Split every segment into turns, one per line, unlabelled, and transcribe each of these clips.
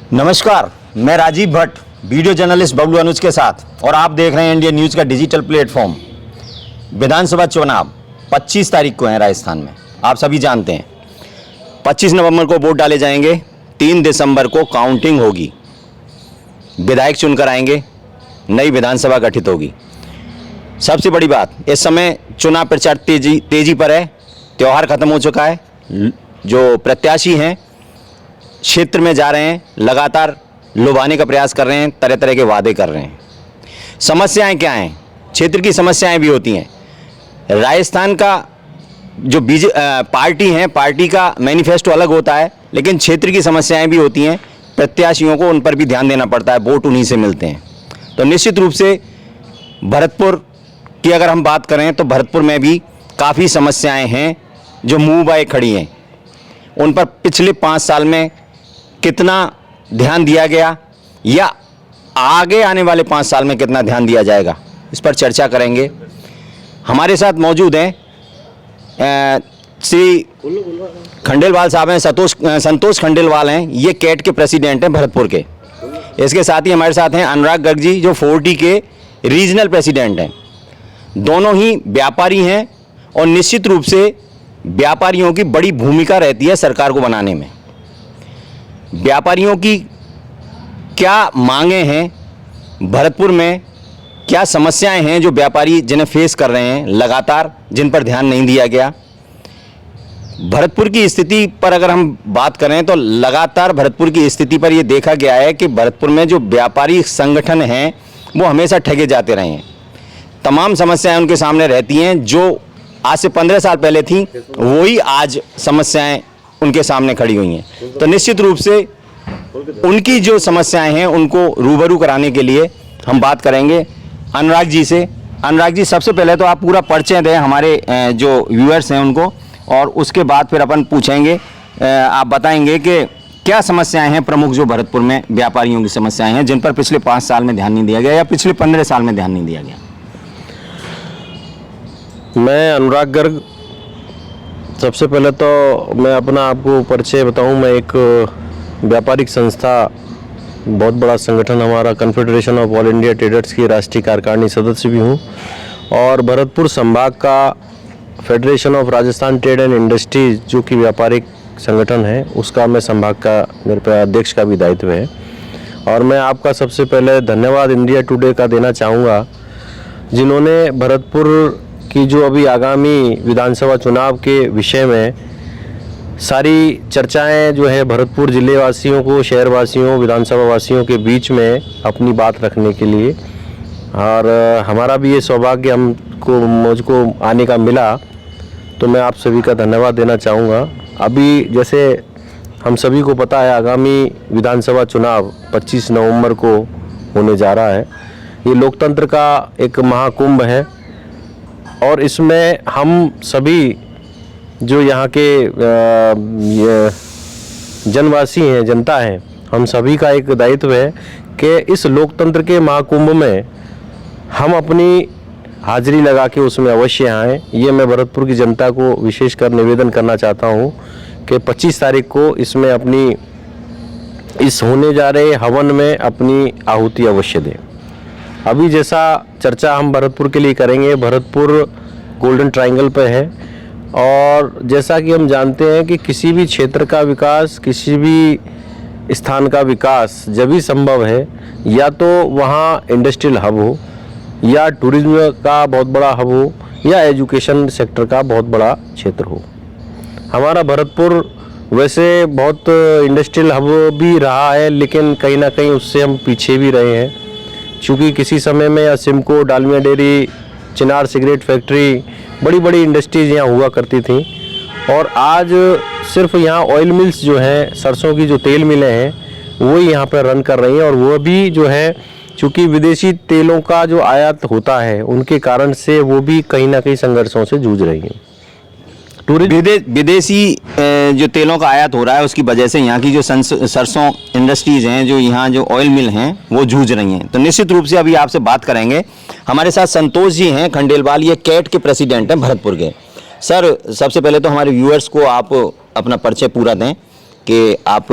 नमस्कार, मैं Rajiv Bhatt, video journalist Bablu अनुज के साथ, और आप देख रहे हैं इंडिया न्यूज़ का डिजिटल प्लेटफॉर्म। विधानसभा चुनाव 25 तारीख को हैं राजस्थान में, आप सभी जानते हैं। 25 नवंबर को वोट डाले जाएंगे, 3 दिसंबर को काउंटिंग होगी, विधायक चुनकर आएंगे, नई विधानसभा गठित होगी। सबसे बड़ी बात, इस समय चुनाव प्रचार तेजी पर है, त्यौहार खत्म हो चुका है। जो प्रत्याशी हैं क्षेत्र में जा रहे हैं, लगातार लुभाने का प्रयास कर रहे हैं, तरह तरह के वादे कर रहे हैं। समस्याएं क्या हैं? क्षेत्र की समस्याएं भी होती हैं। राजस्थान का जो पार्टी है, पार्टी का मैनिफेस्टो अलग होता है, लेकिन क्षेत्र की समस्याएं भी होती हैं। प्रत्याशियों को उन पर भी ध्यान देना पड़ता है, वोट उन्हीं से मिलते हैं। तो निश्चित रूप से भरतपुर की अगर हम बात करें तो भरतपुर में भी काफ़ी समस्याएं हैं जो मुंह बाए खड़ी हैं। उन पर पिछले 5 साल में कितना ध्यान दिया गया या आगे आने वाले 5 साल में कितना ध्यान दिया जाएगा, इस पर चर्चा करेंगे। हमारे साथ मौजूद हैं श्री खंडेलवाल साहब हैं, संतोष खंडेलवाल हैं, ये कैट के प्रेसिडेंट हैं भरतपुर के। इसके साथ ही हमारे साथ हैं अनुराग गर्ग जी, जो 4T के रीजनल प्रेसिडेंट हैं। दोनों ही व्यापारी हैं और निश्चित रूप से व्यापारियों की बड़ी भूमिका रहती है सरकार को बनाने में। व्यापारियों की क्या मांगें हैं भरतपुर में, क्या समस्याएं हैं जो व्यापारी जिन्हें फेस कर रहे हैं लगातार, जिन पर ध्यान नहीं दिया गया। भरतपुर की स्थिति पर अगर हम बात करें तो लगातार भरतपुर की स्थिति पर यह देखा गया है कि भरतपुर में जो व्यापारी संगठन हैं वो हमेशा ठगे जाते रहे हैं। तमाम समस्याएं उनके सामने रहती हैं, जो आज से 15 साल पहले थी वही आज समस्याएं उनके सामने खड़ी हुई हैं। तो निश्चित रूप से उनकी जो समस्याएं हैं उनको रूबरू कराने के लिए हम बात करेंगे अनुराग जी से। अनुराग जी, सबसे पहले तो आप पूरा परिचय दें हमारे जो व्यूअर्स हैं उनको, और उसके बाद फिर अपन पूछेंगे, आप बताएंगे कि क्या समस्याएं हैं प्रमुख जो भरतपुर में व्यापारियों की समस्याएं हैं जिन पर पिछले 5 साल में ध्यान नहीं दिया गया या पिछले 15 साल में ध्यान नहीं दिया गया।
मैं अनुराग गर्ग। सबसे पहले तो मैं अपना आपको परिचय बताऊं। मैं एक व्यापारिक संस्था, बहुत बड़ा संगठन हमारा confederation of all India traders की राष्ट्रीय कार्यकारिणी सदस्य भी हूं, और भरतपुर संभाग का federation of Rajasthan trade and industries जो कि व्यापारिक संगठन है, उसका मैं संभाग का, मेरे पे अध्यक्ष का भी दायित्व है। और मैं आपका सबसे पहले धन्यवाद इंडिया टुडे का देना चाहूँगा, जिन्होंने भरतपुर कि जो अभी आगामी विधानसभा चुनाव के विषय में सारी चर्चाएं जो है भरतपुर जिले वासियों को, शहर वासियों, विधानसभा वासियों के बीच में अपनी बात रखने के लिए, और हमारा भी ये सौभाग्य मुझको आने का मिला, तो मैं आप सभी का धन्यवाद देना चाहूँगा। अभी जैसे हम सभी को पता है, आगामी विधानसभा चुनाव 25 नवंबर को होने जा रहा है। ये लोकतंत्र का एक महाकुंभ है, और इसमें हम सभी जो यहाँ के जनवासी हैं, जनता हैं, हम सभी का एक दायित्व है कि इस लोकतंत्र के महाकुंभ में हम अपनी हाजिरी लगा के उसमें अवश्य आएँ। ये मैं भरतपुर की जनता को विशेषकर निवेदन करना चाहता हूँ कि 25 तारीख को इसमें अपनी इस होने जा रहे हवन में अपनी आहुति अवश्य दें। अभी जैसा चर्चा हम भरतपुर के लिए करेंगे, भरतपुर गोल्डन ट्रायंगल पर है, और जैसा कि हम जानते हैं कि किसी भी क्षेत्र का विकास, किसी भी स्थान का विकास जब भी संभव है, या तो वहाँ इंडस्ट्रियल हब हो, या टूरिज्म का बहुत बड़ा हब हो, या एजुकेशन सेक्टर का बहुत बड़ा क्षेत्र हो। हमारा भरतपुर वैसे बहुत इंडस्ट्रियल हब भी रहा है, लेकिन कहीं ना कहीं उससे हम पीछे भी रहे हैं, चूँकि किसी समय में सिमको, डालमिया डेयरी, चिनार सिगरेट फैक्ट्री, बड़ी बड़ी इंडस्ट्रीज़ यहाँ हुआ करती थी, और आज सिर्फ यहाँ ऑयल मिल्स जो हैं, सरसों की जो तेल मिलें हैं, वो यहाँ पर रन कर रही हैं, और वो भी जो है चूँकि विदेशी तेलों का जो आयात होता है उनके कारण से वो भी कहीं ना कहीं संघर्षों से जूझ रही हैं।
विदेशी जो तेलों का आयात हो रहा है उसकी वजह से यहाँ की जो सरसों इंडस्ट्रीज़ हैं, जो यहाँ जो ऑयल मिल हैं, वो जूझ रही हैं। तो निश्चित रूप से अभी आपसे बात करेंगे। हमारे साथ संतोष जी हैं खंडेलवाल, ये कैट के प्रेसिडेंट हैं भरतपुर के। सर, सबसे पहले तो हमारे व्यूअर्स को आप अपना परिचय पूरा दें कि आप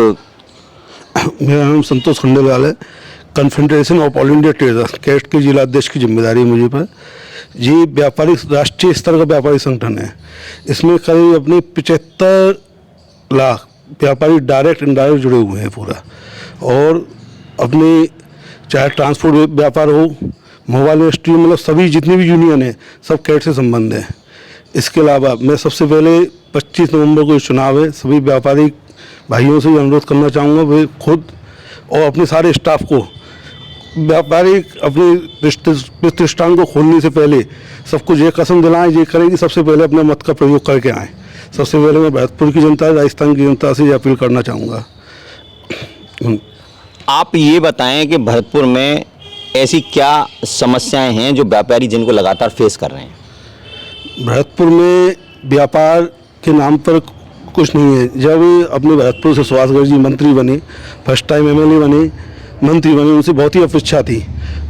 मेरा नाम संतोष खंडेलवाल है। Confederation of all India traders CAT के जिला अध्यक्ष की जिम्मेदारी है मुझे पर। ये व्यापारिक राष्ट्रीय स्तर का व्यापारिक संगठन है। इसमें करीब अपने 75 लाख व्यापारी डायरेक्ट इनडायरेक्ट जुड़े हुए हैं पूरा। और अपने चाहे ट्रांसपोर्ट व्यापार हो, मोबाइल इंडस्ट्री, मतलब सभी जितनी भी यूनियन है सब कैट से संबंध है। इसके अलावा मैं सबसे पहले 25 नवंबर को चुनाव है, सभी व्यापारी भाइयों से अनुरोध करना चाहूँगा वे खुद और अपने सारे स्टाफ को व्यापारिक अपने प्रतिष्ठान को खोलने से पहले सबको ये कसम दिलाएं, ये करें कि सबसे पहले अपने मत का प्रयोग करके आएँ। सबसे पहले मैं भरतपुर की जनता, राजस्थान की जनता से ये अपील करना चाहूँगा।
आप ये बताएं कि भरतपुर में ऐसी क्या समस्याएं हैं जो व्यापारी जिनको लगातार फेस कर रहे हैं?
भरतपुर में व्यापार के नाम पर कुछ नहीं है। जब अपने भरतपुर से सुभाष गर्ग जी मंत्री बने, फर्स्ट टाइम एमएलए बने, मंत्री बने, उनसे बहुत ही अपेक्षा थी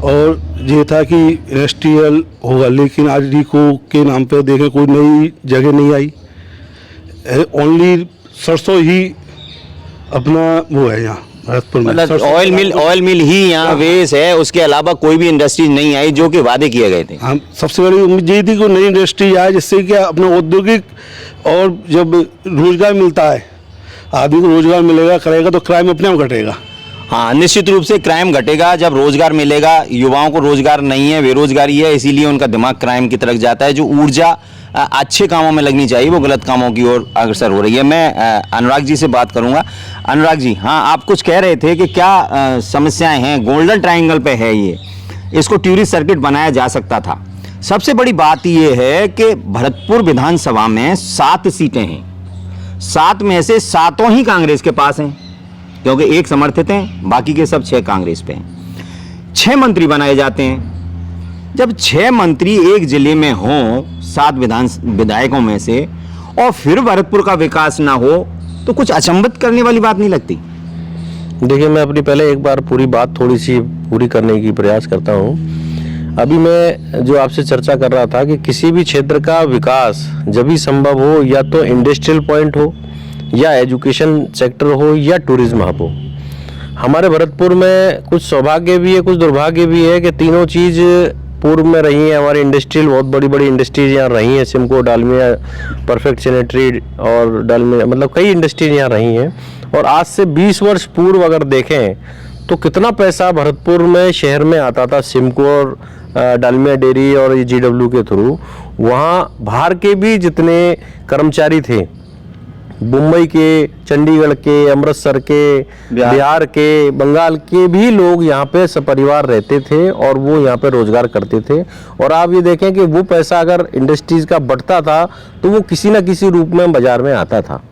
और ये था कि इंडस्ट्रियल होगा, लेकिन आज डीको के नाम पर देखें कोई नई जगह नहीं आई। ओनली सरसों ही अपना वो है यहाँ भरतपुर में।
मतलब ऑयल मिल ही यहाँ वेस है, उसके अलावा कोई भी इंडस्ट्री नहीं आई जो कि वादे किए गए थे।
हम सबसे बड़ी उम्मीद यही थी कि नई इंडस्ट्री आए जिससे क्या अपना औद्योगिक और जब रोजगार मिलता है, आदमी को रोजगार मिलेगा करेगा तो क्राइम अपने आप घटेगा।
हाँ, निश्चित रूप से क्राइम घटेगा जब रोजगार मिलेगा। युवाओं को रोजगार नहीं है, बेरोजगारी है, इसीलिए उनका दिमाग क्राइम की तरफ जाता है। जो ऊर्जा अच्छे कामों में लगनी चाहिए वो गलत कामों की ओर अग्रसर हो रही है। मैं अनुराग जी से बात करूंगा। अनुराग जी, हाँ, आप कुछ कह रहे थे कि क्या समस्याएं हैं? गोल्डन ट्रायंगल पे है ये, इसको टूरिस्ट सर्किट बनाया जा सकता था। सबसे बड़ी बात ये है कि भरतपुर विधानसभा में 7 सीटें हैं, 7 में से 7 ही कांग्रेस के पास हैं, क्योंकि एक समर्थित हैं, बाकी के सब 6 कांग्रेस पे हैं। 6 मंत्री बनाए जाते हैं। जब 6 मंत्री एक जिले में हों 7 विधायकों में से, और फिर भरतपुर का विकास ना हो, तो कुछ अचंभित करने वाली बात नहीं लगती?
देखिए, मैं अपनी पहले एक बार पूरी बात थोड़ी सी पूरी करने की प्रयास करता हूँ। अभी मैं जो आपसे चर्चा कर रहा था कि किसी भी क्षेत्र का विकास जब भी संभव हो, या तो इंडस्ट्रियल पॉइंट हो, या एजुकेशन सेक्टर हो, या टूरिज्म हब हो। हमारे भरतपुर में कुछ सौभाग्य भी है, कुछ दुर्भाग्य भी है कि तीनों चीज़ पूर्व में रही है। हमारी इंडस्ट्रियल बहुत बड़ी बड़ी इंडस्ट्रीज यहाँ रही हैं, सिमको, डालमिया, परफेक्ट सैनिटरी और डालमिया, मतलब कई इंडस्ट्रीज यहाँ रही हैं। और आज से 20 वर्ष पूर्व अगर देखें तो कितना पैसा भरतपुर में शहर में आता था सिमको और डालमिया डेयरी और GW के थ्रू। वहाँ बाहर के भी जितने कर्मचारी थे, मुंबई के, चंडीगढ़ के, अमृतसर के, बिहार के, बंगाल के भी लोग यहाँ पे सपरिवार रहते थे और वो यहाँ पे रोजगार करते थे। और आप ये देखें कि वो पैसा अगर इंडस्ट्रीज का बढ़ता था तो वो किसी न किसी रूप में बाजार में आता था,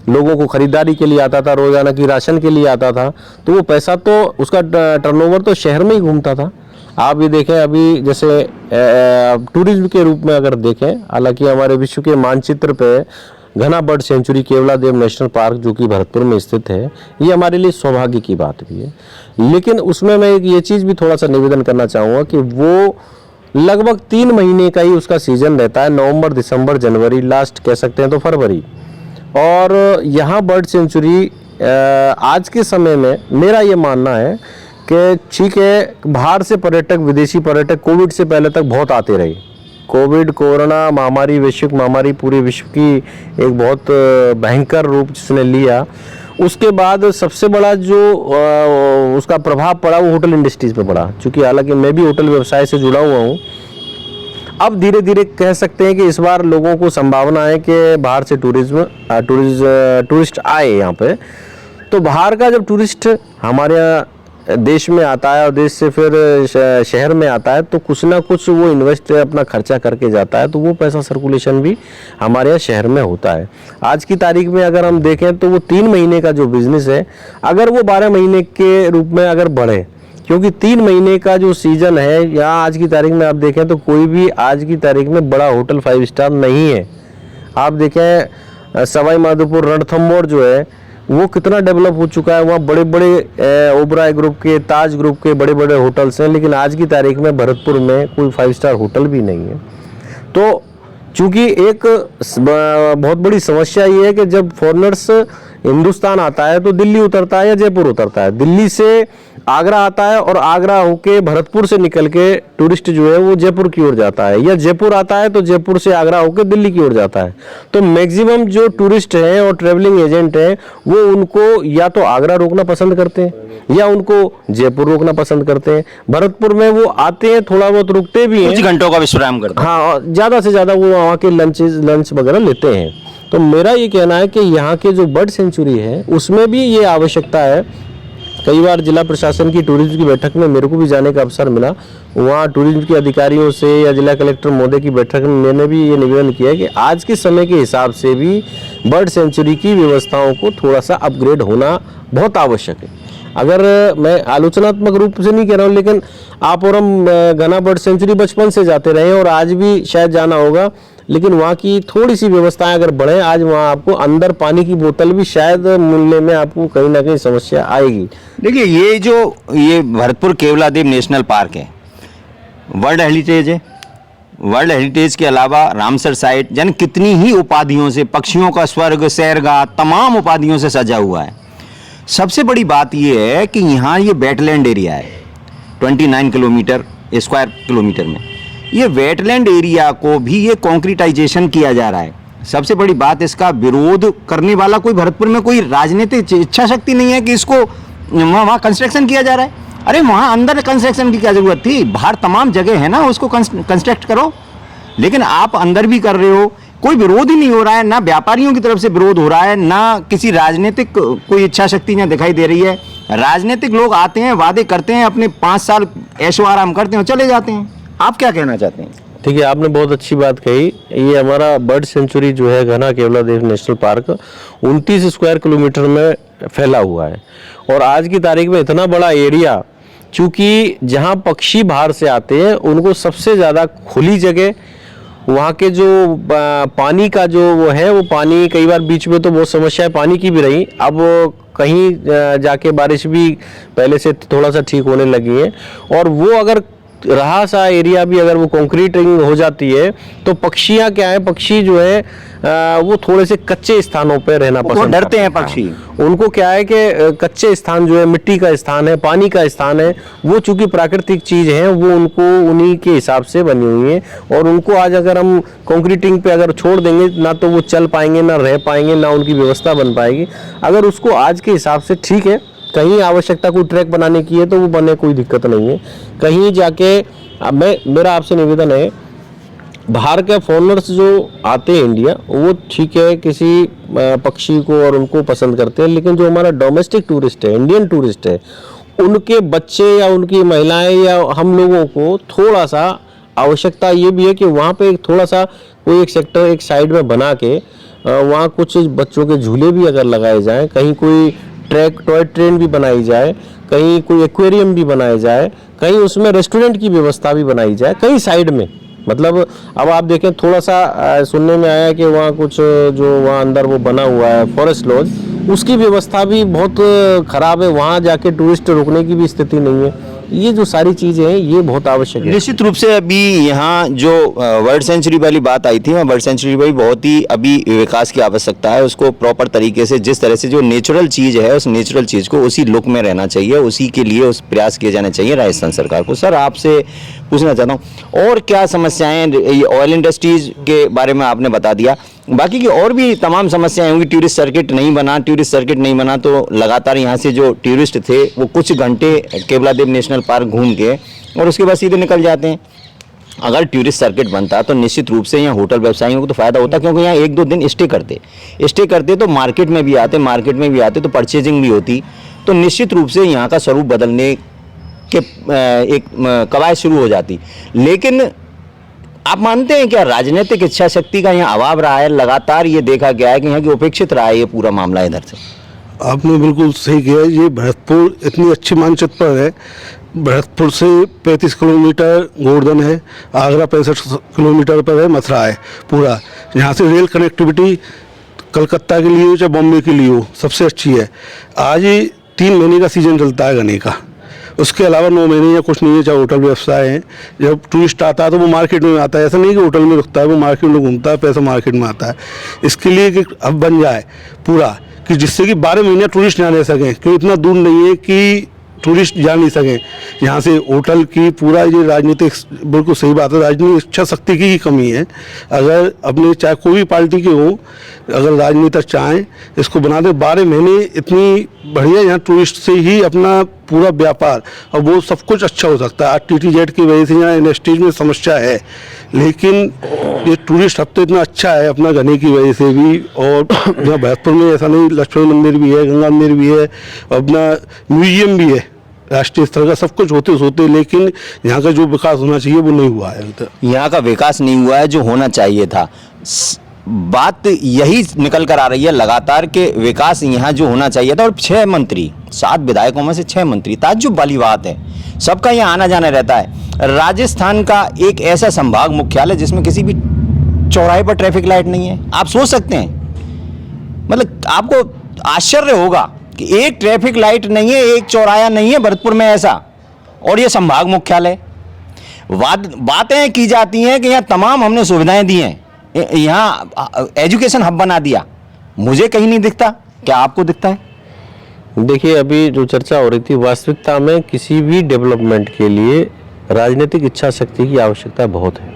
लोगों को खरीदारी के लिए आता था, रोजाना की राशन के लिए आता था। तो वो पैसा तो उसका टर्नओवर तो शहर में ही घूमता था। आप ये देखें अभी जैसे टूरिज्म के रूप में अगर देखें, हालांकि हमारे विश्व के मानचित्र पे घना bird sanctuary Keoladeo national park जो कि भरतपुर में स्थित है, ये हमारे लिए सौभाग्य की बात भी है। लेकिन उसमें मैं एक ये चीज़ भी थोड़ा सा निवेदन करना चाहूँगा कि वो लगभग 3 महीने का ही उसका सीजन रहता है, नवंबर, दिसंबर, जनवरी, लास्ट कह सकते हैं तो फरवरी। और यहाँ बर्ड सेंचुरी आज के समय में मेरा ये मानना है कि ठीक है, बाहर से पर्यटक, विदेशी पर्यटक कोविड से पहले तक बहुत आते रहे। कोविड, कोरोना महामारी, वैश्विक महामारी पूरे विश्व की एक बहुत भयंकर रूप जिसने लिया, उसके बाद सबसे बड़ा जो उसका प्रभाव पड़ा वो होटल इंडस्ट्रीज पे पड़ा। क्योंकि हालांकि मैं भी होटल व्यवसाय से जुड़ा हुआ हूँ। अब धीरे धीरे कह सकते हैं कि इस बार लोगों को संभावना है कि बाहर से टूरिस्ट आए यहाँ पे। तो बाहर का जब टूरिस्ट हमारे यहाँ देश में आता है और देश से फिर शहर में आता है तो कुछ ना कुछ वो इन्वेस्ट अपना खर्चा करके जाता है, तो वो पैसा सर्कुलेशन भी हमारे यहाँ शहर में होता है। आज की तारीख में अगर हम देखें तो वो 3 महीने का जो बिजनेस है, अगर वो 12 महीने के रूप में अगर बढ़े, क्योंकि 3 महीने का जो सीजन है, यहाँ आज की तारीख में आप देखें तो कोई भी आज की तारीख में बड़ा होटल 5 स्टार नहीं है। आप देखें सवाई माधोपुर, रणथंभौर जो है वो कितना डेवलप हो चुका है। वहाँ बड़े बड़े ओबराय ग्रुप के, ताज ग्रुप के बड़े बड़े होटल्स हैं, लेकिन आज की तारीख में भरतपुर में कोई 5 स्टार होटल भी नहीं है। तो चूंकि एक बहुत बड़ी समस्या ये है कि जब फॉरेनर्स हिंदुस्तान आता है तो दिल्ली उतरता है या जयपुर उतरता है, दिल्ली से आगरा आता है और आगरा होके भरतपुर से निकल के टूरिस्ट जो है वो जयपुर की ओर जाता है, या जयपुर आता है तो जयपुर से आगरा होके दिल्ली की ओर जाता है। तो मैक्सिमम जो टूरिस्ट हैं और ट्रेवलिंग एजेंट हैं वो उनको या तो आगरा रोकना पसंद करते हैं या उनको जयपुर रोकना पसंद करते हैं। भरतपुर में वो आते हैं, थोड़ा बहुत रुकते भी हैं,
कुछ घंटों का विश्राम करते हैं।
हाँ, ज़्यादा से ज़्यादा वो वहाँ के लंच वगैरह लेते हैं। तो मेरा ये कहना है कि यहाँ के जो बर्ड सेंचुरी है उसमें भी ये आवश्यकता है। कई बार जिला प्रशासन की टूरिज्म की बैठक में मेरे को भी जाने का अवसर मिला, वहाँ टूरिज्म के अधिकारियों से या जिला कलेक्टर महोदय की बैठक में मैंने भी ये निवेदन किया है कि आज के समय के हिसाब से भी बर्ड सेंचुरी की व्यवस्थाओं को थोड़ा सा अपग्रेड होना बहुत आवश्यक है। अगर मैं आलोचनात्मक रूप से नहीं कह रहा हूँ, लेकिन आप और हम घना बर्ड सेंचुरी बचपन से जाते रहे और आज भी शायद जाना होगा, लेकिन वहाँ की थोड़ी सी व्यवस्थाएं अगर बढ़े, आज वहाँ आपको अंदर पानी की बोतल भी शायद मिलने में आपको कहीं ना कहीं समस्या आएगी।
देखिए, ये भरतपुर केवलादेव नेशनल पार्क है, वर्ल्ड हेरिटेज है। वर्ल्ड हेरिटेज के अलावा रामसर साइट यानी कितनी ही उपाधियों से, पक्षियों का स्वर्ग, सैरगाह, तमाम उपाधियों से सजा हुआ है। सबसे बड़ी बात यह है कि यहाँ ये वेटलैंड एरिया है 29 किलोमीटर स्क्वायर किलोमीटर में। ये वेटलैंड एरिया को भी ये कॉन्क्रीटाइजेशन किया जा रहा है। सबसे बड़ी बात, इसका विरोध करने वाला कोई भरतपुर में कोई राजनीतिक इच्छा शक्ति नहीं है कि इसको वहाँ कंस्ट्रक्शन किया जा रहा है। अरे वहाँ अंदर कंस्ट्रक्शन की क्या जरूरत थी, बाहर तमाम जगह है ना, उसको कंस्ट्रक्ट करो। लेकिन आप अंदर भी कर रहे हो, कोई विरोध ही नहीं हो रहा है, ना व्यापारियों की तरफ से विरोध हो रहा है, ना किसी राजनीतिक कोई इच्छा शक्ति यहाँ दिखाई दे रही है। राजनीतिक लोग आते हैं, वादे करते हैं, अपने 5 साल ऐशो आराम करते हैं, चले जाते हैं। आप क्या कहना चाहते हैं?
ठीक है, आपने बहुत अच्छी बात कही। ये हमारा बर्ड सेंचुरी जो है घना Keoladeo national park 29 square kilometre में फैला हुआ है और आज की तारीख में इतना बड़ा एरिया, चूँकि जहाँ पक्षी बाहर से आते हैं उनको सबसे ज़्यादा खुली जगह, वहाँ के जो पानी का जो वो है, वो पानी कई बार बीच में तो बहुत समस्या पानी की भी रही, अब कहीं जाके बारिश भी पहले से थोड़ा सा ठीक होने लगी है। और वो अगर रहा सा एरिया भी अगर वो कंक्रीटिंग हो जाती है तो पक्षियाँ क्या है, पक्षी जो है वो थोड़े से कच्चे स्थानों पर रहना पसंद
डरते हैं पक्षी।
उनको क्या है कि कच्चे स्थान जो है, मिट्टी का स्थान है, पानी का स्थान है, वो चूंकि प्राकृतिक चीज है वो उनको उन्हीं के हिसाब से बनी हुई है। और उनको आज अगर हम कंक्रीटिंग पे अगर छोड़ देंगे, ना तो वो चल पाएंगे, ना रह पाएंगे, ना उनकी व्यवस्था बन पाएगी। अगर उसको आज के हिसाब से ठीक है, कहीं आवश्यकता कोई ट्रैक बनाने की है तो वो बने, कोई दिक्कत नहीं है। कहीं जाके अब मेरा आपसे निवेदन है, बाहर के फॉरेनर्स जो आते हैं इंडिया, वो ठीक है किसी पक्षी को और उनको पसंद करते हैं, लेकिन जो हमारा डोमेस्टिक टूरिस्ट है, इंडियन टूरिस्ट है, उनके बच्चे या उनकी महिलाएं या हम लोगों को थोड़ा सा आवश्यकता ये भी है कि वहाँ पे थोड़ा सा कोई एक सेक्टर एक साइड में बना के वहाँ कुछ बच्चों के झूले भी अगर लगाए जाएं, कहीं कोई ट्रैक टॉय ट्रेन भी बनाई जाए, कहीं कोई एक्वेरियम भी बनाया जाए, कहीं उसमें रेस्टोरेंट की व्यवस्था भी बनाई जाए, कहीं साइड में। मतलब अब आप देखें, थोड़ा सा सुनने में आया कि वहाँ कुछ जो वहाँ अंदर वो बना हुआ है फॉरेस्ट लॉज, उसकी व्यवस्था भी बहुत ख़राब है, वहाँ जाके टूरिस्ट रुकने की भी स्थिति नहीं है। ये जो सारी चीज़ें हैं ये बहुत आवश्यक है।
निश्चित रूप से अभी यहाँ जो वर्ल्ड सेंचुरी वाली बात आई थी, वर्ल्ड सेंचुरी वाली बहुत ही अभी विकास की आवश्यकता है। उसको प्रॉपर तरीके से, जिस तरह से जो नेचुरल चीज़ है, उस नेचुरल चीज़ को उसी लुक में रहना चाहिए, उसी के लिए उस प्रयास किए जाने चाहिए राजस्थान सरकार को। सर, आपसे पूछना चाहता हूँ, और क्या समस्याएं, ऑयल इंडस्ट्रीज के बारे में आपने बता दिया, बाकी की और भी तमाम समस्याएं होंगी। टूरिस्ट सर्किट नहीं बना तो लगातार यहाँ से जो टूरिस्ट थे वो कुछ घंटे केवलादेव नेशनल पार्क घूम के और उसके बाद सीधे निकल जाते हैं। अगर टूरिस्ट सर्किट बनता तो निश्चित रूप से यहाँ होटल व्यवसायियों को तो फायदा होता, क्योंकि यहाँ 1-2 दिन स्टे करते तो मार्केट में भी आते तो परचेजिंग भी होती, तो निश्चित रूप से यहाँ का स्वरूप बदलने के एक कवायद शुरू हो जाती। लेकिन आप मानते हैं क्या राजनीतिक इच्छा शक्ति का यहाँ अभाव रहा है? लगातार ये देखा गया है कि यहाँ की उपेक्षित रहा है ये पूरा मामला इधर से।
आपने बिल्कुल सही किया। ये भरतपुर इतनी अच्छी मानचित्र पर है। भरतपुर से 35 किलोमीटर गोवर्धन है, आगरा 65 किलोमीटर पर है, मथुरा है पूरा। यहाँ से रेल कनेक्टिविटी कलकत्ता के लिए हो चाहे बॉम्बे के लिए हो सबसे अच्छी है। आज 3 महीने का सीजन चलता है गन्ने का, उसके अलावा 9 महीने या कुछ नहीं है। चाहे होटल व्यवसाय है, जब टूरिस्ट आता है तो वो मार्केट में आता है, ऐसा नहीं कि होटल में रुकता है, वो मार्केट में घूमता है, पैसा मार्केट में आता है। इसके लिए कि अब बन जाए पूरा कि जिससे कि 12 महीने टूरिस्ट ना रह सकें, क्योंकि इतना दूर नहीं है कि टूरिस्ट जा नहीं सकें यहाँ से। होटल की पूरा ये राजनीतिक, बिल्कुल सही बात है, राजनीतिक इच्छा शक्ति की कमी है। अगर अपने चाहे कोई भी पार्टी के हो, अगर राजनीतिक चाहें इसको बना दे 12 महीने इतनी बढ़िया, यहाँ टूरिस्ट से ही अपना पूरा व्यापार और वो सब कुछ अच्छा हो सकता है। आज TTZ की वजह से यहाँ इंडस्ट्रीज में समस्या है, लेकिन ये टूरिस्ट हब तो इतना अच्छा है अपना घने की वजह से भी। और यहाँ भरतपुर में ऐसा नहीं, लक्ष्मण मंदिर भी है, गंगा मंदिर भी है, अपना म्यूजियम भी है राष्ट्रीय स्तर का, सब कुछ होते, लेकिन यहाँ का जो विकास होना चाहिए वो नहीं हुआ है अभी तक।
यहाँ का विकास नहीं हुआ है जो होना चाहिए था। बात यही निकल कर आ रही है लगातार के विकास यहाँ जो होना चाहिए था। और 6 मंत्री, 7 विधायकों में से 6 मंत्री, ताज्जुब वाली बात है। सबका यहाँ आना जाना रहता है। राजस्थान का एक ऐसा संभाग मुख्यालय जिसमें किसी भी चौराहे पर ट्रैफिक लाइट नहीं है। आप सोच सकते हैं, मतलब आपको आश्चर्य होगा कि एक ट्रैफिक लाइट नहीं है, एक चौराहा नहीं है भरतपुर में ऐसा, और ये संभाग मुख्यालय। बातें की जाती हैं कि यहाँ तमाम हमने सुविधाएं दी हैं, यहाँ एजुकेशन हब बना दिया। मुझे कहीं नहीं दिखता, क्या आपको दिखता है?
देखिए, अभी जो चर्चा हो रही थी, वास्तविकता में किसी भी डेवलपमेंट के लिए राजनीतिक इच्छा शक्ति की आवश्यकता बहुत है।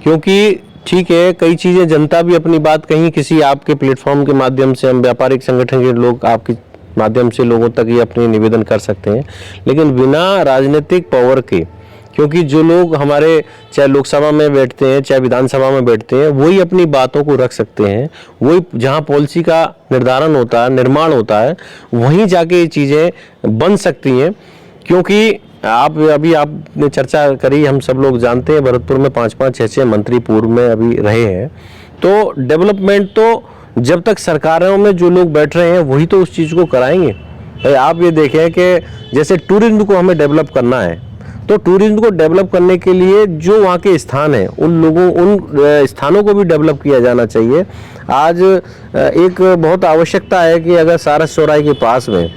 क्योंकि ठीक है, कई चीज़ें जनता भी अपनी बात कहीं किसी आपके प्लेटफॉर्म के माध्यम से, हम व्यापारिक संगठन के लोग आपके माध्यम से लोगों तक ये अपने निवेदन कर सकते हैं, लेकिन बिना राजनीतिक पावर के, क्योंकि जो लोग हमारे चाहे लोकसभा में बैठते हैं चाहे विधानसभा में बैठते हैं, वही अपनी बातों को रख सकते हैं। वही जहां पॉलिसी का निर्धारण होता है, निर्माण होता है, वहीं जाके ये चीज़ें बन सकती हैं। क्योंकि अभी आपने चर्चा करी, हम सब लोग जानते हैं भरतपुर में 5-5, 6-6 मंत्री पूर्व में अभी रहे हैं। तो डेवलपमेंट तो जब तक सरकारों में जो लोग बैठ रहे हैं वही तो उस चीज़ को कराएंगे। आप ये देखें कि जैसे टूरिज्म को हमें डेवलप करना है, तो टूरिज्म को डेवलप करने के लिए जो वहाँ के स्थान हैं, उन स्थानों को भी डेवलप किया जाना चाहिए। आज एक बहुत आवश्यकता है कि अगर सारस चौराहे के पास में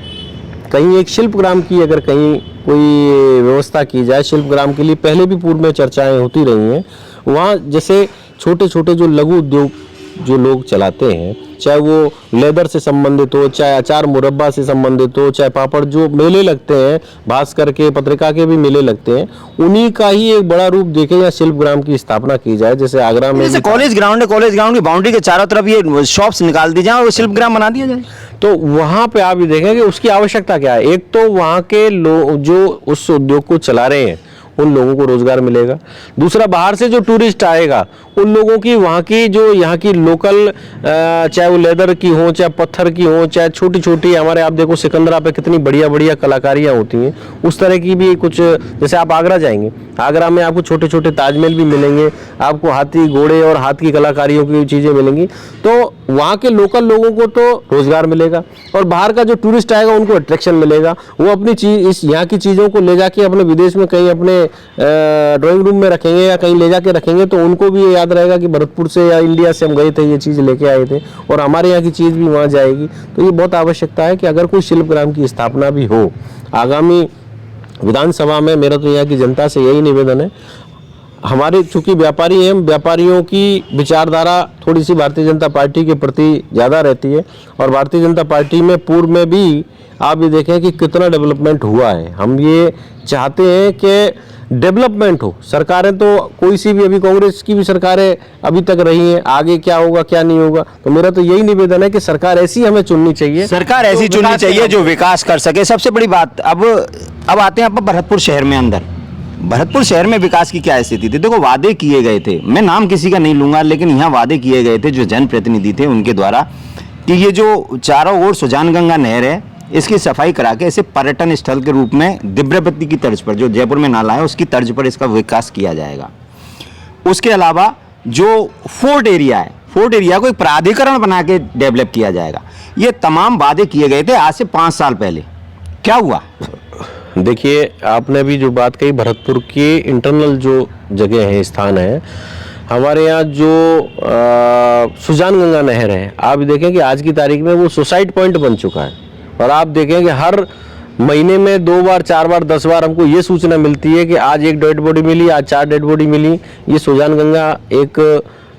कहीं एक शिल्पग्राम की अगर कहीं कोई व्यवस्था की जाए, शिल्पग्राम के लिए पहले भी पूर्व में चर्चाएं होती रही हैं। वहाँ जैसे छोटे छोटे जो लघु उद्योग जो लोग चलाते हैं, चाहे वो लेदर से संबंधित हो, चाहे अचार मुरब्बा से संबंधित हो, चाहे पापड़, जो मेले लगते हैं, भास्कर के, पत्रिका के भी मेले लगते हैं, उन्हीं का ही एक बड़ा रूप देखे या शिल्पग्राम की स्थापना की जाए। जैसे आगरा में
जैसे कॉलेज ग्राउंड है, कॉलेज ग्राउंड की बाउंड्री के चारों तरफ ये शॉप्स निकाल दी जाए और शिल्पग्राम बना दिया जाए।
तो वहाँ पे आप ये देखें कि उसकी आवश्यकता क्या है। एक तो वहाँ के लोग जो उस उद्योग को चला रहे हैं उन लोगों को रोजगार मिलेगा। दूसरा, बाहर से जो टूरिस्ट आएगा उन लोगों की, वहाँ की जो यहाँ की लोकल, चाहे वो लेदर की हो, चाहे पत्थर की हो, चाहे छोटी छोटी, हमारे आप देखो सिकंदरा पे कितनी बढ़िया बढ़िया कलाकारियाँ होती हैं, उस तरह की भी कुछ। जैसे आप आगरा जाएंगे, आगरा में आपको छोटे छोटे ताजमहल भी मिलेंगे, आपको हाथी घोड़े और हाथ की कलाकारियों की चीज़ें मिलेंगी। तो वहाँ के लोकल लोगों को तो रोजगार मिलेगा और बाहर का जो टूरिस्ट आएगा उनको अट्रैक्शन मिलेगा। वो अपनी चीज, इस यहाँ की चीज़ों को ले जाके अपने विदेश में कहीं अपने ड्राइंग रूम में रखेंगे या कहीं ले जाके रखेंगे, तो उनको भी याद रहेगा कि भरतपुर से या इंडिया से हम गए थे, ये चीज़ लेके आए थे, और हमारे यहाँ की चीज़ भी वहाँ जाएगी। तो ये बहुत आवश्यकता है कि अगर कोई शिल्पग्राम की स्थापना भी हो आगामी विधानसभा में, मेरा तो यहाँ की जनता से यही निवेदन है। हमारे चूंकि व्यापारी हैं, व्यापारियों की विचारधारा थोड़ी सी भारतीय जनता पार्टी के प्रति ज़्यादा रहती है, और भारतीय जनता पार्टी में पूर्व में भी आप ये देखें कि कितना डेवलपमेंट हुआ है। हम ये चाहते हैं कि डेवलपमेंट हो। सरकारें तो कोई सी भी, अभी कांग्रेस की भी सरकारें अभी तक रही हैं, आगे क्या होगा क्या नहीं होगा। तो मेरा तो यही निवेदन है कि सरकार ऐसी हमें चुननी चाहिए,
सरकार ऐसी चुननी चाहिए जो विकास कर सके। सबसे बड़ी बात, अब आते हैं आप भरतपुर शहर में। अंदर भरतपुर शहर में विकास की क्या स्थिति थी? देखो, वादे किए गए थे, मैं नाम किसी का नहीं लूंगा, लेकिन यहाँ वादे किए गए थे जो जनप्रतिनिधि थे उनके द्वारा, कि ये जो चारों ओर सुजान गंगा नहर है, इसकी सफाई करा के इसे पर्यटन स्थल के रूप में दिब्रवती की तर्ज पर, जो जयपुर में नाला है उसकी तर्ज पर इसका विकास किया जाएगा। उसके अलावा जो फोर्ट एरिया है, फोर्ट एरिया को एक प्राधिकरण बना के डेवलप किया जाएगा। ये तमाम वादे किए गए थे आज से 5 साल पहले। क्या हुआ?
देखिए, आपने भी जो बात कही, भरतपुर के इंटरनल जो जगह है, स्थान है, हमारे यहाँ जो सुजान गंगा नहर है, आप देखें कि आज की तारीख में वो सुसाइड पॉइंट बन चुका है। और आप देखें कि हर महीने में 2 बार 4 बार 10 बार हमको ये सूचना मिलती है कि आज एक डेड बॉडी मिली, आज 4 डेड बॉडी मिली। ये सुजान गंगा एक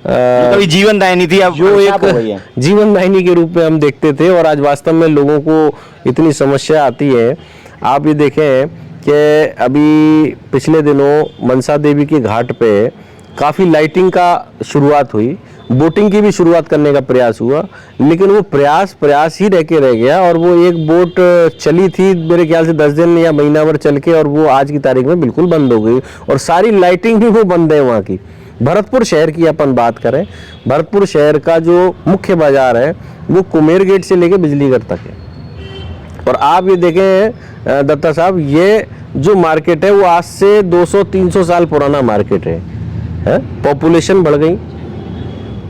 कभी जीवन दायिनी थी, अब
जो
अभिशाप हो गई है।
एक जीवन दायिनी के रूप में हम देखते थे, और आज वास्तव में लोगों को इतनी समस्या आती है। आप ये देखें कि अभी पिछले दिनों मनसा देवी के घाट पे काफ़ी लाइटिंग का शुरुआत हुई, बोटिंग की भी शुरुआत करने का प्रयास हुआ, लेकिन वो प्रयास ही रह गया, और वो एक बोट चली थी मेरे ख्याल से 10 दिन या महीना भर चल के, और वो आज की तारीख में बिल्कुल बंद हो गई, और सारी लाइटिंग भी वो बंद है वहाँ की। भरतपुर शहर की अपन बात करें, भरतपुर शहर का जो मुख्य बाजार है वो कुमेर गेट से लेके बिजलीगढ़ तक है। और आप ये देखें दत्ता साहब, ये जो मार्केट है वो आज से 200-300 साल पुराना मार्केट है? पॉपुलेशन बढ़ गई,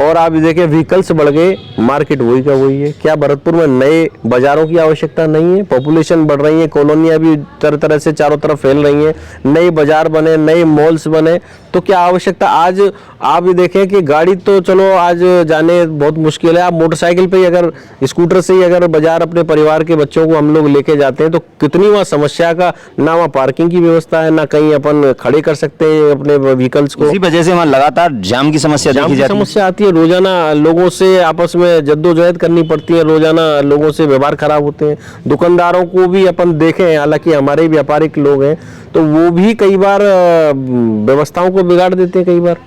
और आप ये देखें व्हीकल्स बढ़ गए, मार्केट वही का वही है। क्या भरतपुर में नए बाजारों की आवश्यकता नहीं है? पॉपुलेशन बढ़ रही है, कॉलोनियाँ भी तरह तरह से चारों तरफ फैल रही हैं, नए बाजार बने, नए मॉल्स बने, तो क्या आवश्यकता? आज आप ये देखें कि गाड़ी तो चलो आज जाने बहुत मुश्किल है, आप मोटरसाइकिल पे ही अगर, स्कूटर से ही अगर बाजार अपने परिवार के बच्चों को हम लोग लेके जाते हैं तो कितनी वहाँ समस्या का, ना वहाँ पार्किंग की व्यवस्था है, ना कहीं अपन खड़े कर सकते हैं अपने व्हीकल्स को।
इसी वजह से वहाँ लगातार जाम की समस्या देखी जाती है।
समस्या आती है, रोजाना लोगों से आपस में जद्दोजहद करनी पड़ती है, रोजाना लोगों से व्यवहार खराब होते हैं। दुकानदारों को भी अपन देखें, हालांकि हमारे व्यापारिक लोग हैं, तो वो भी कई बार व्यवस्थाओं को बिगाड़ देते हैं कई बार।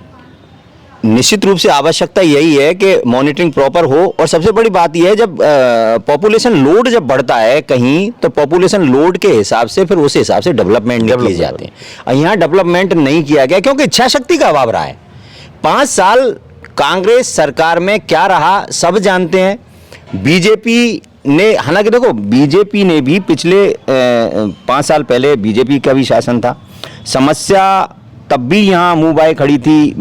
निश्चित रूप से आवश्यकता यही है कि मॉनिटरिंग प्रॉपर हो, और सबसे बड़ी बात यह है जब पॉपुलेशन लोड जब बढ़ता है कहीं, तो पॉपुलेशन लोड के हिसाब से फिर उस हिसाब से डेवलपमेंट नहीं किए जाते हैं। और यहाँ डेवलपमेंट नहीं किया गया क्योंकि इच्छा शक्ति का अभाव रहा है। 5 साल कांग्रेस सरकार में क्या रहा सब जानते हैं। बीजेपी ने, हालांकि देखो बीजेपी ने भी पिछले 5 साल पहले बीजेपी का भी शासन था, समस्या तब भी यहाँ मुंह बाय खड़ी थी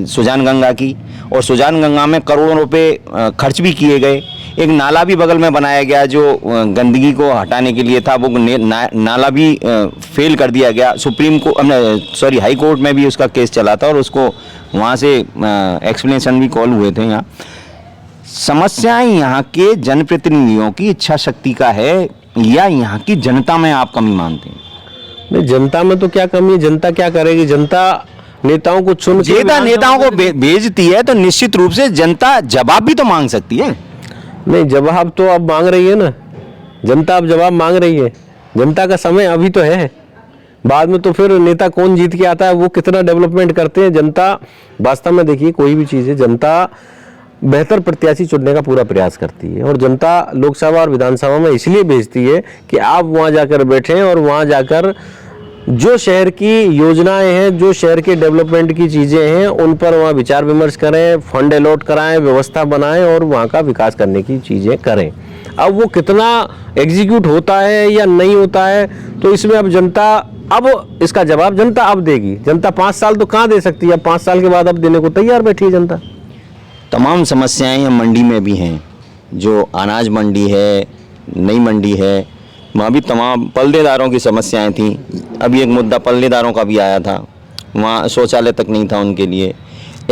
सुजान गंगा की, और सुजान गंगा में करोड़ों रुपए खर्च भी किए गए। एक नाला भी बगल में बनाया गया जो गंदगी को हटाने के लिए था, वो नाला भी फेल कर दिया गया। हाई कोर्ट में भी उसका केस चला था, और उसको वहाँ से एक्सप्लेनेशन भी कॉल हुए थे। यहाँ समस्याएं यहाँ के जनप्रतिनिधियों की इच्छा शक्ति का है, या यहाँ की जनता में आप कमी मानते हैं?
नहीं, जनता में तो क्या कमी है, जनता क्या करेगी? जनता नेताओं को चुन के,
नेताओं को भेजती है, तो निश्चित रूप से जनता जवाब भी तो मांग सकती है।
नहीं, जवाब तो अब मांग रही है ना, जनता अब जवाब मांग रही है। जनता का समय अभी तो है, बाद में तो फिर नेता कौन जीत के आता है, वो कितना डेवलपमेंट करते हैं। जनता वास्तव में देखिए, कोई भी चीज़ है, जनता बेहतर प्रत्याशी चुनने का पूरा प्रयास करती है, और जनता लोकसभा और विधानसभा में इसलिए भेजती है कि आप वहाँ जाकर बैठें, और वहाँ जाकर जो शहर की योजनाएं हैं, जो शहर के डेवलपमेंट की चीज़ें हैं, उन पर वहाँ विचार विमर्श करें, फंड अलॉट कराएं, व्यवस्था बनाएं, और वहाँ का विकास करने की चीज़ें करें। अब वो कितना एग्जीक्यूट होता है या नहीं होता है, तो इसमें अब जनता, अब इसका जवाब जनता अब देगी। जनता 5 साल तो कहाँ दे सकती है, अब 5 साल के बाद अब देने को तैयार बैठी है जनता।
तमाम समस्याएं मंडी में भी हैं, जो अनाज मंडी है, नई मंडी है, वहाँ भी तमाम पल्लेदारों की समस्याएं थी। अभी एक मुद्दा पल्लेदारों का भी आया था, वहाँ शौचालय तक नहीं था उनके लिए।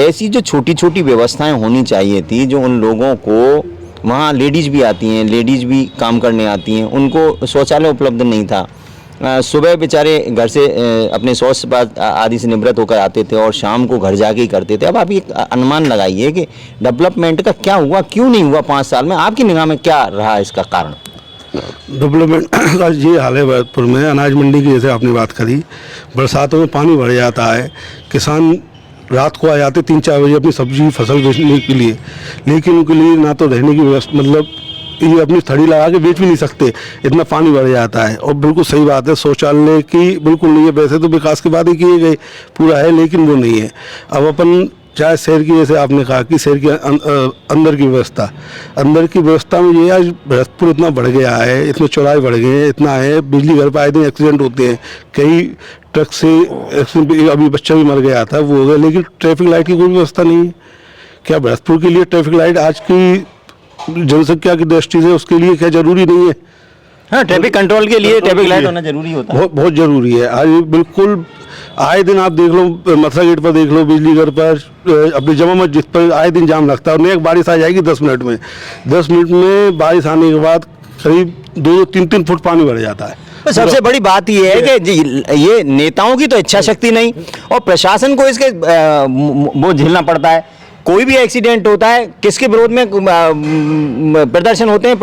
ऐसी जो छोटी छोटी व्यवस्थाएं होनी चाहिए थी, जो उन लोगों को, वहाँ लेडीज़ भी आती हैं, लेडीज़ भी काम करने आती हैं, उनको शौचालय उपलब्ध नहीं था। सुबह बेचारे घर से अपने शौच आदि से निवृत्त होकर आते थे, और शाम को घर जाके ही करते थे। अब आप एक अनुमान लगाइए कि डेवलपमेंट का क्या हुआ, क्यों नहीं हुआ 5 साल में? आपकी निगाह में क्या रहा इसका कारण?
डेवलपमेंट का ये हाल है भरतपुर में। अनाज मंडी की जैसे आपने बात करी, बरसातों में पानी भर जाता है, किसान रात को आ जाते 3-4 बजे अपनी सब्जी फसल बेचने के लिए, लेकिन उनके लिए ना तो रहने की व्यवस्था, मतलब ये अपनी थड़ी लगा के बेच भी नहीं सकते, इतना पानी भर जाता है। और बिल्कुल सही बात है, शौचालय की बिल्कुल नहीं है। वैसे तो विकास के बाद ही किए गए पूरा है, लेकिन वो नहीं है। अब अपन चाहे शहर की, जैसे आपने कहा कि शहर की अंदर की व्यवस्था में ये आज भरतपुर इतना बढ़ गया है, इतने चौराहे बढ़ गए हैं, इतना है, बिजली घर पर आए दिन एक्सीडेंट होते हैं, कई ट्रक से एक्सीडेंट, अभी बच्चा भी मर गया था, वो हो गया। लेकिन ट्रैफिक लाइट की कोई व्यवस्था नहीं है। क्या भरतपुर के लिए ट्रैफिक लाइट आज की जनसंख्या की दृष्टि से उसके लिए क्या जरूरी नहीं है?
हाँ, ट्रैफिक कंट्रोल के लिए ट्रैफिक लाइट होना जरूरी होता है,
बहुत जरूरी है। आज बिल्कुल आए दिन आप देख लो, मथुरा गेट पर देख लो, बिजली घर पर, अपनी जमा मस्जिद पर आए दिन जाम लगता है। और एक बारिश आ जाएगी 10 मिनट में, 10 मिनट में बारिश आने के बाद करीब 2-3 फुट पानी भर जाता है।
तो सबसे बड़ी बात यह है कि ये नेताओं की तो इच्छा शक्ति नहीं, और प्रशासन को इसके वो झेलना पड़ता है। कोई भी एक्सीडेंट होता है किसके विरोध में प्रदर्शन होते हैं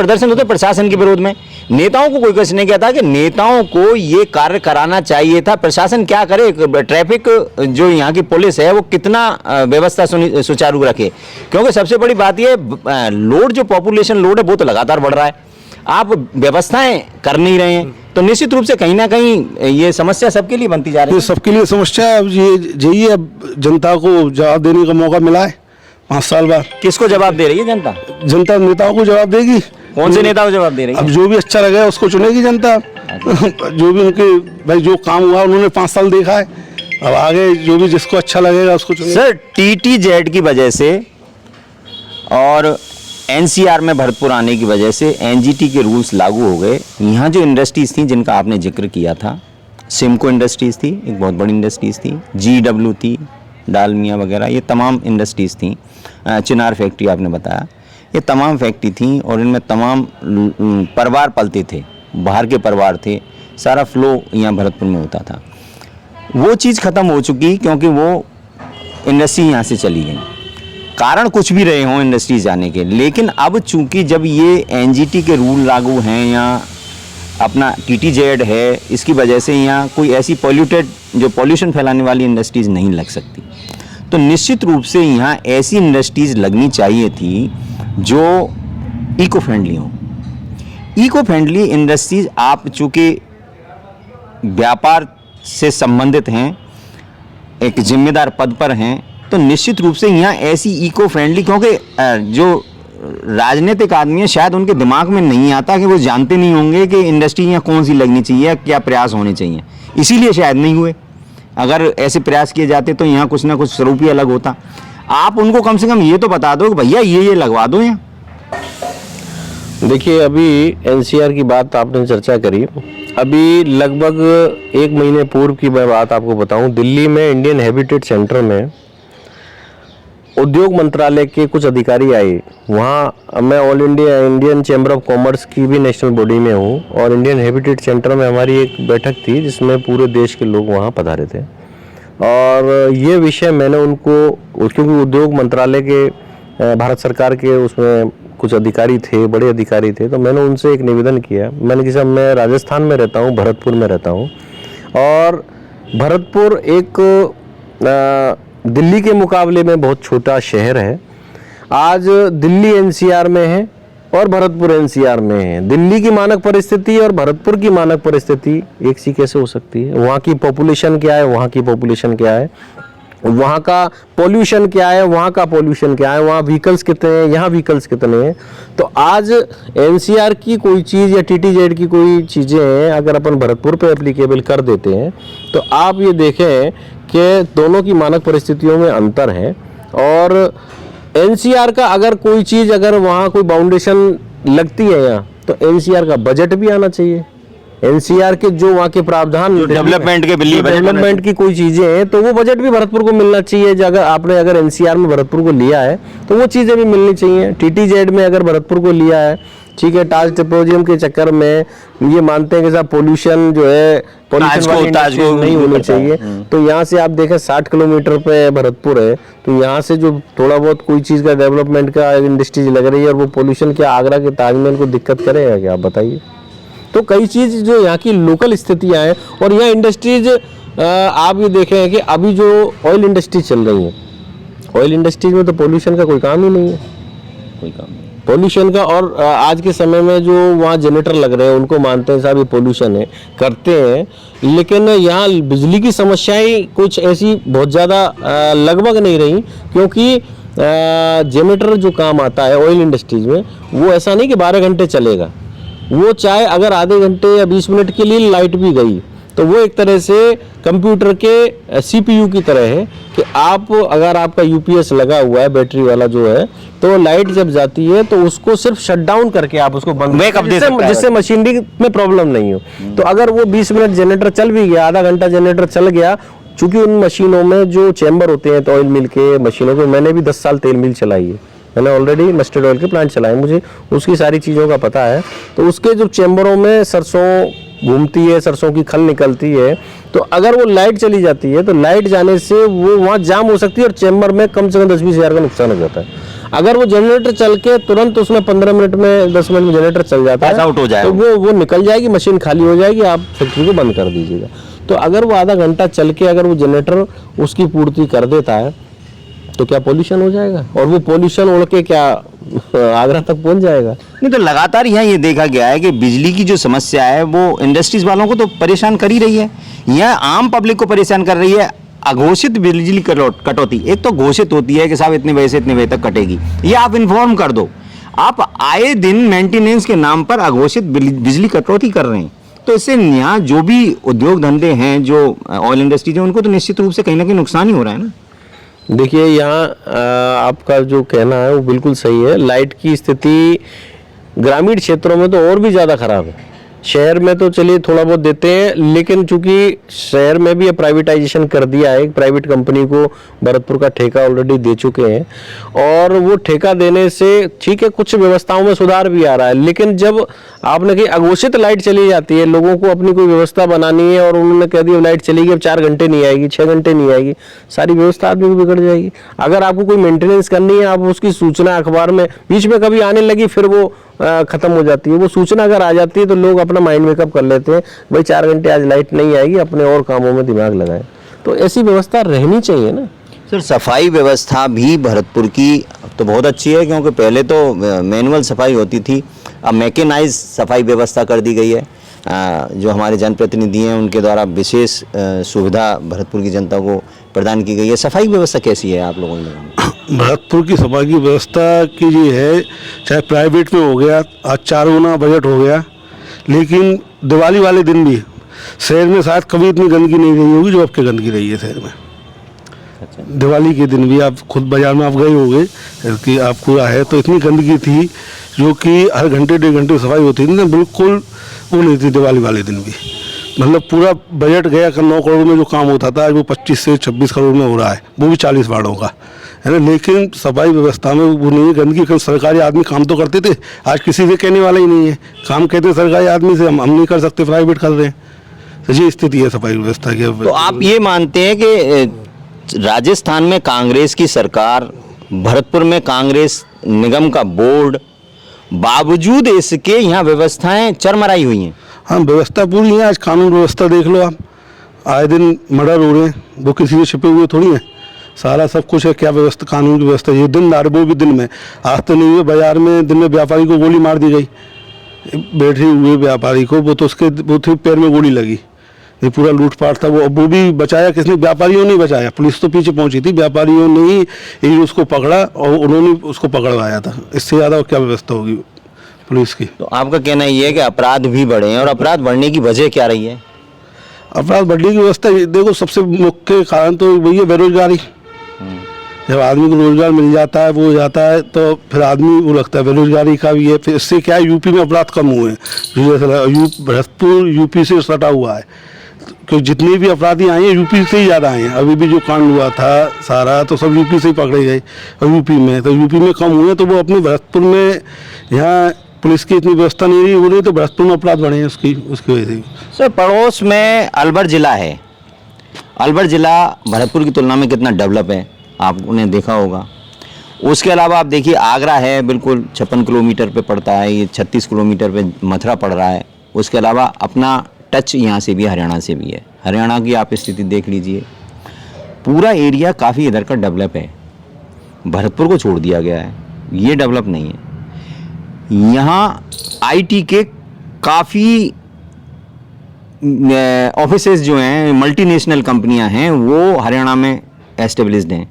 प्रशासन के विरोध में। नेताओं को कोई कुछ नहीं कहता कि नेताओं को ये कार्य कराना चाहिए था। प्रशासन क्या करे, ट्रैफिक जो यहाँ की पुलिस है वो कितना व्यवस्था सुचारू रखे, क्योंकि सबसे बड़ी बात ये लोड जो पॉपुलेशन लोड है वो तो लगातार बढ़ रहा है, आप व्यवस्थाएं कर नहीं रहे हैं, तो निश्चित रूप से कहीं ना कहीं ये समस्या सबके लिए बनती जा रही
ये
है।
सबके लिए समस्या है। अब ये यही है, जनता को जवाब देने का मौका मिला है 5 साल बाद।
किसको जवाब दे रही है जनता?
जनता नेताओं को जवाब देगी।
कौन से नेता को जवाब दे रही है?
अब जो भी अच्छा लगेगा उसको चुनेगी जनता। जो भी उनके भाई जो काम हुआ उन्होंने 5 साल देखा है, अब आगे जो भी जिसको अच्छा लगेगा उसको चुनेगी।
सर TTZ की वजह से और NCR में भरतपुर आने की वजह से NGT के रूल्स लागू हो गए। यहाँ जो इंडस्ट्रीज थी जिनका आपने जिक्र किया था, सिमको इंडस्ट्रीज थी, एक बहुत बड़ी इंडस्ट्रीज थी, GW थी, डालमिया वगैरह, ये तमाम इंडस्ट्रीज थी, चिनार फैक्ट्री आपने बताया, ये तमाम फैक्ट्री थी और इनमें तमाम परिवार पलते थे, बाहर के परिवार थे, सारा फ्लो यहाँ भरतपुर में होता था। वो चीज़ ख़त्म हो चुकी क्योंकि वो इंडस्ट्री यहाँ से चली गई, कारण कुछ भी रहे हों इंडस्ट्रीज जाने के। लेकिन अब चूंकि जब ये NGT के रूल लागू हैं या अपना TTZ है, इसकी वजह से यहाँ कोई ऐसी जो पॉल्यूशन फैलाने वाली इंडस्ट्रीज नहीं लग सकती, तो निश्चित रूप से यहाँ ऐसी इंडस्ट्रीज लगनी चाहिए थी जो इको फ्रेंडली हो। इको फ्रेंडली इंडस्ट्रीज आप चूँकि व्यापार से संबंधित हैं, एक जिम्मेदार पद पर हैं, तो निश्चित रूप से यहाँ ऐसी इको फ्रेंडली, क्योंकि जो राजनीतिक आदमी है शायद उनके दिमाग में नहीं आता कि वो जानते नहीं होंगे कि इंडस्ट्री यहाँ कौन सी लगनी चाहिए, क्या प्रयास होने चाहिए, इसीलिए शायद नहीं हुए। अगर ऐसे प्रयास किए जाते तो यहाँ कुछ ना कुछ स्वरूप ही अलग होता। आप उनको कम से कम ये तो बता दो कि भैया ये लगवा दो यहाँ।
देखिए, अभी NCR की बात आपने चर्चा करी, अभी लगभग 1 महीने पूर्व की मैं बात आपको बताऊं, दिल्ली में इंडियन हैबिटेट सेंटर में उद्योग मंत्रालय के कुछ अधिकारी आए। वहाँ मैं all India Indian chamber of commerce की भी नेशनल बॉडी में हूँ और इंडियन हैबिटेट सेंटर में हमारी एक बैठक थी जिसमें पूरे देश के लोग वहाँ पधारे थे। और ये विषय मैंने उनको, क्योंकि उद्योग मंत्रालय के भारत सरकार के उसमें कुछ अधिकारी थे, बड़े अधिकारी थे, तो मैंने उनसे एक निवेदन किया। मैंने कहा मैं राजस्थान में रहता हूँ, भरतपुर में रहता हूँ, और भरतपुर एक दिल्ली के मुकाबले में बहुत छोटा शहर है। आज दिल्ली NCR में है और भरतपुर NCR में है। दिल्ली की मानक परिस्थिति और भरतपुर की मानक परिस्थिति एक सी कैसे हो सकती है? वहाँ की पॉपुलेशन क्या है, वहाँ की पॉपुलेशन क्या है, वहाँ का पॉल्यूशन क्या है, वहाँ का पॉल्यूशन क्या है, वहाँ व्हीकल्स कितने हैं, यहाँ व्हीकल्स कितने हैं। तो आज NCR की कोई चीज़ या TTZ की कोई चीज़ें हैं, अगर अपन भरतपुर पे एप्लीकेबल कर देते हैं तो आप ये देखें कि दोनों की मानक परिस्थितियों में अंतर है। और NCR का अगर कोई चीज़, अगर वहाँ कोई बाउंडेशन लगती है यहाँ, तो NCR का बजट भी आना चाहिए। NCR के जो वहाँ के प्रावधान
डेवलपमेंट के लिए
डेवलपमेंट की कोई चीजें हैं तो वो बजट भी भरतपुर को मिलना चाहिए। अगर NCR में भरतपुर को लिया है तो वो चीजें भी मिलनी चाहिए। TTZ में अगर भरतपुर को लिया है, ठीक है, टाज टिपोजियम के चक्कर में ये मानते हैं कि साहब पोल्यूशन जो है, पोल्यूशन वाली इंडस्ट्री नहीं होनी चाहिए। तो यहाँ से आप देखें 60 किलोमीटर पे भरतपुर है, तो यहाँ से जो थोड़ा बहुत कोई चीज़ का डेवलपमेंट का इंडस्ट्रीज लग रही है और वो पोल्यूशन क्या आगरा के ताजमहल को दिक्कत करेगा क्या, आप बताइए। तो कई चीज़ जो यहाँ की लोकल स्थितियाँ हैं, और यहाँ इंडस्ट्रीज आप ये देखें कि अभी जो ऑयल इंडस्ट्री चल रही है, ऑयल इंडस्ट्रीज में तो पोल्यूशन का कोई काम ही नहीं है,
कोई काम नहीं
पोल्यूशन का। और आज के समय में जो वहाँ जनरेटर लग रहे हैं उनको मानते हैं साहब ये पोल्यूशन है, करते हैं, लेकिन यहाँ बिजली की समस्याएं कुछ ऐसी बहुत ज़्यादा लगभग नहीं रही, क्योंकि जनरेटर जो काम आता है ऑयल इंडस्ट्रीज में वो ऐसा नहीं कि 12 घंटे चलेगा, वो चाहे अगर आधे घंटे या 20 मिनट के लिए लाइट भी गई तो वो एक तरह से कंप्यूटर के CPU की तरह है कि आप अगर आपका UPS लगा हुआ है बैटरी वाला जो है, तो लाइट जब जाती है तो उसको सिर्फ शट डाउन करके आप उसको बंद कर दे सकते हैं, जिससे मशीनरी में प्रॉब्लम नहीं हो। तो अगर वो 20 मिनट जनरेटर चल भी गया, आधा घंटा जनरेटर चल गया, चूंकि उन मशीनों में जो चैम्बर होते हैं, तो ऑयल मिल के मशीनों को, मैंने भी 10 साल तेल मिल चलाई है, मैंने ऑलरेडी मस्टर्ड ऑयल के प्लांट चलाए, मुझे उसकी सारी चीज़ों का पता है। तो उसके जो चैम्बरों में सरसों घूमती है, सरसों की खल निकलती है, तो अगर वो लाइट चली जाती है तो लाइट जाने से वो वहाँ जाम हो सकती है और चैम्बर में कम से कम 10-20 हज़ार का नुकसान हो जाता है। अगर वो जनरेटर चल के तुरंत उसमें 15 मिनट में 10 मिनट में जनरेटर चल जाता है,
पास आउट हो जाए
तो वो निकल जाएगी, मशीन खाली हो जाएगी, आप फैक्ट्री को बंद कर दीजिएगा। तो अगर वो आधा घंटा चल के अगर वो जनरेटर उसकी पूर्ति कर देता है तो क्या पोल्यूशन हो जाएगा, और वो पोल्यूशन उड़ के क्या आगरा तक पहुंच जाएगा।
नहीं तो लगातार यहाँ ये देखा गया है कि बिजली की जो समस्या है वो इंडस्ट्रीज वालों को तो परेशान कर ही रही है, यह आम पब्लिक को परेशान कर रही है। अघोषित बिजली कटौती एक तो घोषित होती है कि साहब इतने बजे से इतने बजे तक कटेगी, ये आप इन्फॉर्म कर दो, आप आए दिन मेंटेनेंस के नाम पर अघोषित बिजली कटौती कर रहे हैं। तो इससे यहाँ जो भी उद्योग धंधे हैं, जो ऑयल इंडस्ट्रीज है, उनको तो निश्चित रूप से कहीं ना कहीं नुकसान ही हो रहा है ना।
देखिए यहाँ आपका जो कहना है वो बिल्कुल सही है। लाइट की स्थिति ग्रामीण क्षेत्रों में तो और भी ज़्यादा खराब है। शहर में तो चलिए थोड़ा बहुत देते हैं, लेकिन चूंकि शहर में भी प्राइवेटाइजेशन कर दिया है, एक प्राइवेट कंपनी को भरतपुर का ठेका ऑलरेडी दे चुके हैं, और वो ठेका देने से ठीक है कुछ व्यवस्थाओं में सुधार भी आ रहा है। लेकिन जब आपने कही अघोषित लाइट चली जाती है, लोगों को अपनी कोई व्यवस्था बनानी है और उन्होंने कह दिया लाइट चलेगी, अब 4 घंटे नहीं आएगी, 6 घंटे नहीं आएगी, सारी व्यवस्था आदमी की बिगड़ जाएगी। अगर आपको कोई मेंटेनेंस करनी है, आप उसकी सूचना अखबार में बीच में कभी आने लगी, फिर वो खत्म हो जाती है। वो सूचना अगर आ जाती है तो लोग अपना माइंड मेकअप कर लेते हैं, भाई 4 घंटे आज लाइट नहीं आएगी, अपने और कामों में दिमाग लगाएं। तो ऐसी व्यवस्था रहनी चाहिए ना।
सर सफाई व्यवस्था भी भरतपुर की तो बहुत अच्छी है, क्योंकि पहले तो मैनुअल सफाई होती थी, अब मैकेनाइज सफाई व्यवस्था कर दी गई है। जो हमारे जनप्रतिनिधि हैं उनके द्वारा विशेष सुविधा भरतपुर की जनता को प्रदान की गई है। सफाई व्यवस्था कैसी है आप लोगों ने?
भरतपुर की सफाई की व्यवस्था की ये है, चाहे प्राइवेट में हो गया, आज 4 गुना बजट हो गया, लेकिन दिवाली वाले दिन भी शहर में शायद कभी इतनी गंदगी नहीं रही होगी जो अब की गंदगी रही है शहर में।
अच्छा।
दिवाली के दिन भी आप खुद बाजार में आप गए होंगे कि आपको है, तो इतनी गंदगी थी जो कि हर घंटे 1.5 घंटे सफाई होती थी ना, बिल्कुल वो नहीं थी दिवाली वाले दिन भी। मतलब पूरा बजट गया कर 9 करोड़ में जो काम होता था, आज वो 25 से 26 करोड़ में हो रहा है, वो भी 40 वार्डों का है ना। लेकिन सफाई व्यवस्था में वो नहीं है, गंदगी का सरकारी आदमी काम तो करते थे, आज किसी से कहने वाला ही नहीं है। काम कहते सरकारी आदमी से, हम नहीं कर सकते, प्राइवेट कर रहे हैं। तो ये स्थिति है सफाई व्यवस्था की।
तो आप ये मानते हैं कि राजस्थान में कांग्रेस की सरकार, भरतपुर में कांग्रेस निगम का बोर्ड, बावजूद इसके यहाँ व्यवस्थाएं चरमराई हुई हैं?
हाँ, व्यवस्था पूरी है। आज कानून व्यवस्था देख लो आप, आए दिन मर्डर हो रहे हैं, वो किसी से छिपे हुए थोड़ी हैं, सारा सब कुछ है। क्या व्यवस्था, कानून की व्यवस्था, ये दिन दार वो भी दिन में। आज तो नहीं हुए बाजार में, दिन में व्यापारी को गोली मार दी गई, बैठे हुए व्यापारी को, वो तो उसके पैर में गोली लगी। ये पूरा लूटपाट था, वो भी बचाया किसने? व्यापारियों ने बचाया। पुलिस तो पीछे पहुंची थी, व्यापारियों ने ही उसको पकड़ा और उन्होंने उसको पकड़वाया था। इससे ज़्यादा क्या व्यवस्था होगी पुलिस की?
तो आपका कहना ये है कि अपराध भी बढ़े हैं, और अपराध बढ़ने की वजह क्या रही है?
अपराध बढ़ने की व्यवस्था देखो, सबसे मुख्य कारण तो वही है, बेरोजगारी। जब आदमी को रोजगार मिल जाता है, वो हो जाता है, तो फिर आदमी वो लगता है बेरोजगारी का भी है। फिर इससे क्या है, यूपी में अपराध कम हुए हैं। भरतपुर यूपी से सटा हुआ है, क्योंकि जितने भी अपराधी आए हैं यूपी से ही ज़्यादा आए हैं। अभी भी जो कांड हुआ था सारा, तो सब यूपी से ही पकड़े गए। और यूपी में कम हुए, तो वो अपने भरतपुर में यहाँ पुलिस की इतनी व्यवस्था नहीं रही, वो नहीं तो भरतपुर में अपराध बढ़े हैं उसकी वजह से।
सर पड़ोस में अलवर जिला है, अलवर जिला भरतपुर की तुलना में कितना डेवलप है आपने देखा होगा। उसके अलावा आप देखिए आगरा है, बिल्कुल 56 किलोमीटर पे पड़ता है, ये 36 किलोमीटर पे मथुरा पड़ रहा है। उसके अलावा अपना टच यहाँ से भी, हरियाणा से भी है। हरियाणा की आप स्थिति देख लीजिए, पूरा एरिया काफ़ी इधर का डेवलप है, भरतपुर को छोड़ दिया गया है, ये डेवलप नहीं है। यहाँ आईटी के काफ़ी ऑफिसेज जो हैं, मल्टीनेशनल कंपनियां हैं, वो हरियाणा में एस्टेब्लिश्ड हैं।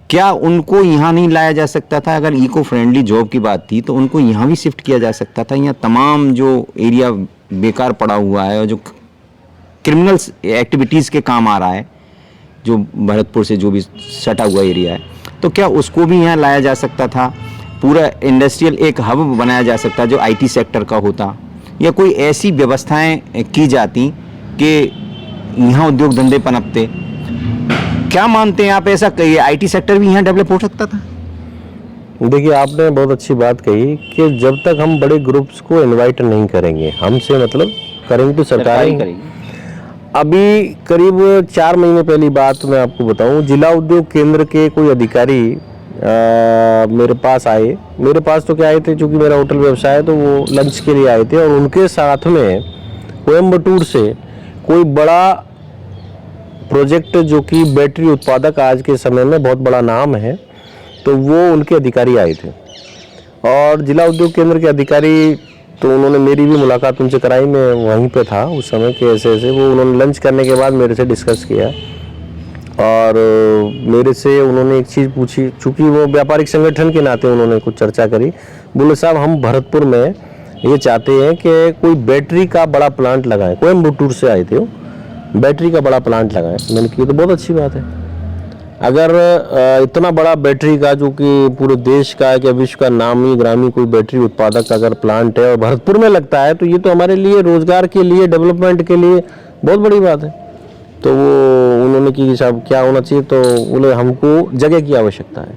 क्या उनको यहाँ नहीं लाया जा सकता था? अगर इको फ्रेंडली जॉब की बात थी तो उनको यहाँ भी शिफ्ट किया जा सकता था। यहाँ तमाम जो एरिया बेकार पड़ा हुआ है और जो क्रिमिनल्स एक्टिविटीज़ के काम आ रहा है, जो भरतपुर से जो भी सटा हुआ एरिया है, तो क्या उसको भी यहाँ लाया जा सकता था? पूरा इंडस्ट्रियल एक हब बनाया जा सकता जो आईटी सेक्टर का होता, या कोई ऐसी व्यवस्थाएं की जाती कि यहाँ उद्योग धंधे पनपते। क्या मानते हैं आप, ऐसा कहिए आईटी सेक्टर भी यहाँ डेवलप हो सकता था?
देखिए, आपने बहुत अच्छी बात कही कि जब तक हम बड़े ग्रुप्स को इनवाइट नहीं करेंगे, हमसे मतलब करेंगे तो सरकारें
करेगी।
अभी करीब 4 महीने पहली बात मैं आपको बताऊं, जिला उद्योग केंद्र के कोई अधिकारी मेरे पास आए। मेरे पास तो क्या आए थे, चूंकि मेरा होटल व्यवसाय है तो वो लंच के लिए आए थे, और उनके साथ में कोयम्बटूर से कोई बड़ा प्रोजेक्ट जो कि बैटरी उत्पादक आज के समय में बहुत बड़ा नाम है, तो वो उनके अधिकारी आए थे। और जिला उद्योग केंद्र के अधिकारी तो उन्होंने मेरी भी मुलाकात उनसे कराई, मैं वहीं पे था उस समय के ऐसे वो उन्होंने लंच करने के बाद मेरे से डिस्कस किया, और मेरे से उन्होंने एक चीज़ पूछी, चूँकि वो व्यापारिक संगठन के नाते उन्होंने कुछ चर्चा करी। बोले साहब हम भरतपुर में ये चाहते हैं कि कोई बैटरी का बड़ा प्लांट लगाएं। कोयम्बटूर से आए थे वो, बैटरी का बड़ा प्लांट लगाएं। मैंने कहा तो बहुत अच्छी बात है, अगर इतना बड़ा बैटरी का जो कि पूरे देश का या विश्व का नामी ग्रामी कोई बैटरी उत्पादक अगर प्लांट है और भरतपुर में लगता है, तो ये तो हमारे लिए रोजगार के लिए, डेवलपमेंट के लिए बहुत बड़ी बात है। तो वो उन्होंने कि साहब क्या होना चाहिए, तो बोले हमको जगह की आवश्यकता है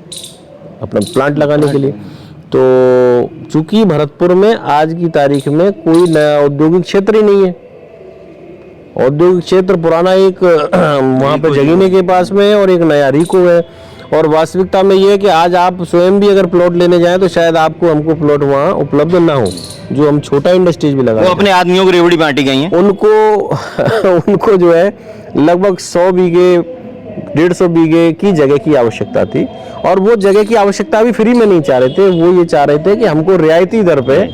अपना प्लांट लगाने के लिए। तो चूंकि भरतपुर में आज की तारीख में कोई नया औद्योगिक क्षेत्र ही नहीं है, औद्योगिक क्षेत्र पुराना एक वहाँ पे जगीने के पास में है और एक नया रीको है। और वास्तविकता में ये है कि आज आप स्वयं भी अगर प्लॉट लेने जाएं तो शायद आपको हमको प्लॉट वहाँ उपलब्ध ना हो, जो हम छोटा इंडस्ट्रीज भी लगा।
वो अपने आदमियों को रेवड़ी बांटी गई हैं
उनको जो है लगभग 100 बीघे 150 बीघे की जगह की आवश्यकता थी, और वो जगह की आवश्यकता भी फ्री में नहीं चाह रहे थे। वो ये चाह रहे थे कि हमको रियायती दर पे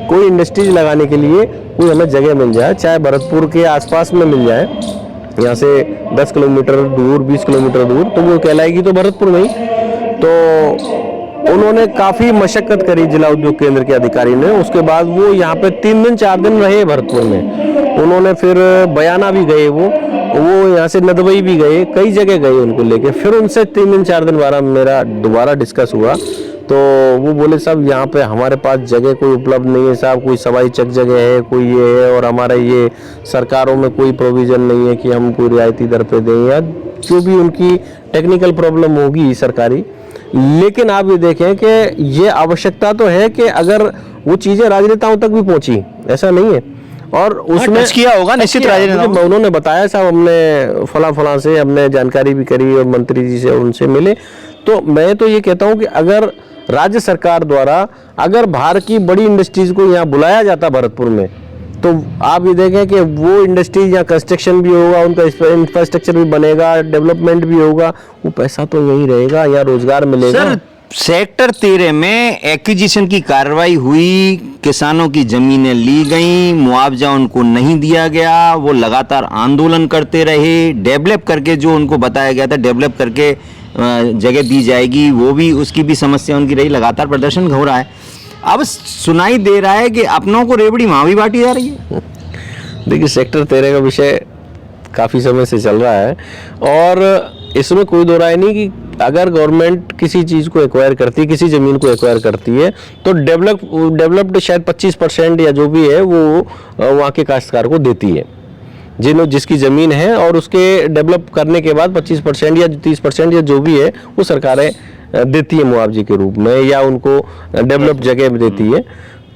कोई इंडस्ट्रीज लगाने के लिए कोई हमें जगह मिल जाए, चाहे भरतपुर के आसपास में मिल जाए, यहाँ से 10 किलोमीटर दूर 20 किलोमीटर दूर, तो वो कहलाएगी तो भरतपुर में ही। तो उन्होंने काफ़ी मशक्कत करी जिला उद्योग केंद्र के अधिकारी ने। उसके बाद वो यहाँ पे 3 दिन 4 दिन रहे भरतपुर में। उन्होंने फिर बयाना भी गए, वो यहाँ से नदबई भी गए, कई जगह गए उनको लेके। फिर उनसे 3 दिन 4 दिन बाद मेरा दोबारा डिस्कस हुआ, तो वो बोले साहब यहाँ पे हमारे पास जगह कोई उपलब्ध नहीं है साहब, कोई सवाई चक जगह है, कोई ये है, और हमारा ये सरकारों में कोई प्रोविज़न नहीं है कि हम कोई रियायती दर पे दें, या जो भी उनकी टेक्निकल प्रॉब्लम होगी सरकारी। लेकिन आप ये देखें कि ये आवश्यकता तो है कि अगर वो चीज़ें राजनेताओं तक भी पहुँची, ऐसा नहीं है, और उसमें
किया होगा निश्चित राजनेताओं।
उन्होंने बताया साहब हमने फला से हमने जानकारी भी करी और मंत्री जी से उनसे मिले। तो मैं तो ये कहता हूँ कि अगर राज्य सरकार द्वारा अगर बाहर की बड़ी इंडस्ट्रीज को यहाँ बुलाया जाता भरतपुर में, तो आप ये देखें कि वो इंडस्ट्रीज यहाँ कंस्ट्रक्शन भी होगा, उनका इंफ्रास्ट्रक्चर भी बनेगा, डेवलपमेंट भी होगा, वो पैसा तो यही रहेगा, यहाँ रोजगार मिलेगा।
सर सेक्टर 13 में एक्विजिशन की कार्रवाई हुई, किसानों की जमीनें ली गई, मुआवजा उनको नहीं दिया गया, वो लगातार आंदोलन करते रहे, डेवलप करके जो उनको बताया गया था डेवलप करके जगह दी जाएगी, वो भी उसकी भी समस्या उनकी रही, लगातार प्रदर्शन हो रहा है। अब सुनाई दे रहा है कि अपनों को रेवड़ी वहाँ भी बांटी जा रही है।
देखिए सेक्टर 13 का विषय काफ़ी समय से चल रहा है, और इसमें कोई दो राय नहीं कि अगर गवर्नमेंट किसी चीज़ को एक्वायर करती है, किसी ज़मीन को एक्वायर करती है, तो डेवलप्ड शायद 25% या जो भी है वो वहाँ के काश्तकार को देती है, जिसकी ज़मीन है, और उसके डेवलप करने के बाद 25% या 30% या जो भी है वो सरकारें देती है मुआवजे के रूप में, या उनको डेवलप जगह देती है।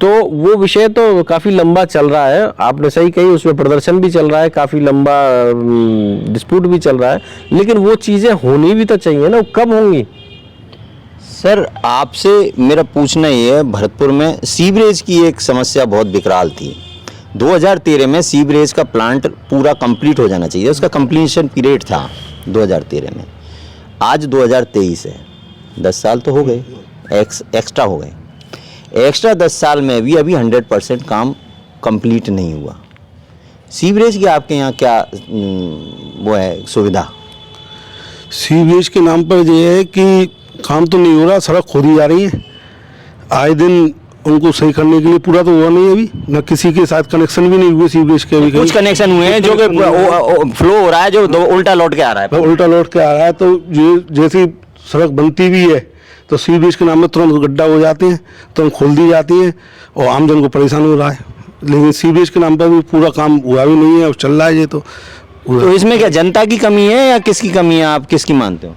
तो वो विषय तो काफ़ी लंबा चल रहा है, आपने सही कही, उसमें प्रदर्शन भी चल रहा है, काफ़ी लंबा डिस्प्यूट भी चल रहा है, लेकिन वो चीज़ें होनी भी तो चाहिए ना, वो कब होंगी?
सर आपसे मेरा पूछना ये है, भरतपुर में सीवरेज की एक समस्या बहुत विकराल थी। 2013 में सीवरेज का प्लांट पूरा कंप्लीट हो जाना चाहिए, उसका कंप्लीशन पीरियड था 2013 में। आज 2023 है, 10 साल तो हो गए, एक्स्ट्रा हो गए। एक्स्ट्रा 10 साल में भी अभी 100% काम कंप्लीट नहीं हुआ। सीवरेज की आपके यहाँ क्या वो है सुविधा?
सीवरेज के नाम पर ये है कि काम तो नहीं हो रहा, सड़क खोदी जा रही है आए दिन, उनको सही करने के लिए पूरा तो हुआ नहीं अभी, न किसी के साथ कनेक्शन भी नहीं हुए सीवरेज के। अभी
कुछ कनेक्शन हुए हैं जो कि फ्लो हो रहा है, जो उल्टा लौट के आ रहा है,
उल्टा लौट के आ रहा है। तो जैसी सड़क बनती भी है तो सीवरेज के नाम में तुरंत गड्ढा हो जाते हैं, तुरंत खोल दी जाती है, और आमजन को परेशान हो रहा है। लेकिन सीवरेज के नाम पर भी पूरा काम हुआ भी नहीं है और चल रहा है ये। तो
इसमें क्या जनता की कमी है या किसकी कमी है, आप किसकी मानते हो?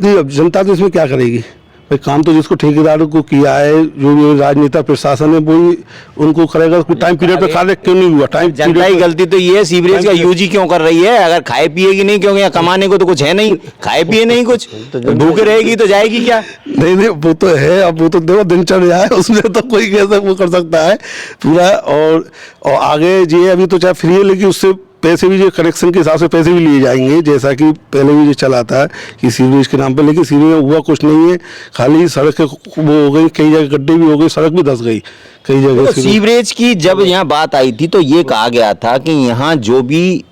जी अब जनता तो इसमें क्या करेगी, भाई काम तो जिसको ठेकेदारों को किया है, जो भी राजनेता प्रशासन है वही उनको करेगा। टाइम पीरियड पे कार्य क्यों नहीं हुआ? टाइम
जनता की गलती तो ये है, सीवरेज का यूज ही क्यों कर रही है? अगर खाए पिएगी नहीं, क्योंकि यहाँ कमाने को तो कुछ है नहीं, खाए पिए नहीं कुछ, भूखे रहेगी तो जाएगी क्या?
नहीं नहीं, वो तो है। अब वो तो देखो दिनचर्या है, उसमें तो कोई कैसे वो कर सकता है पूरा। और आगे ये अभी तो चाहे फ्री है, लेकिन उससे पैसे भी जो कनेक्शन के हिसाब से पैसे भी लिए जाएंगे, जैसा कि पहले भी जो चला था कि सीवरेज के नाम पे। लेकिन सीवरेज में हुआ कुछ नहीं है, खाली सड़क वो हो गई, कई जगह गड्ढे भी हो गए, सड़क भी धंस गई कई जगह।
तो सीवरेज की जब यहाँ बात आई थी तो ये कहा गया था कि यहाँ जो भी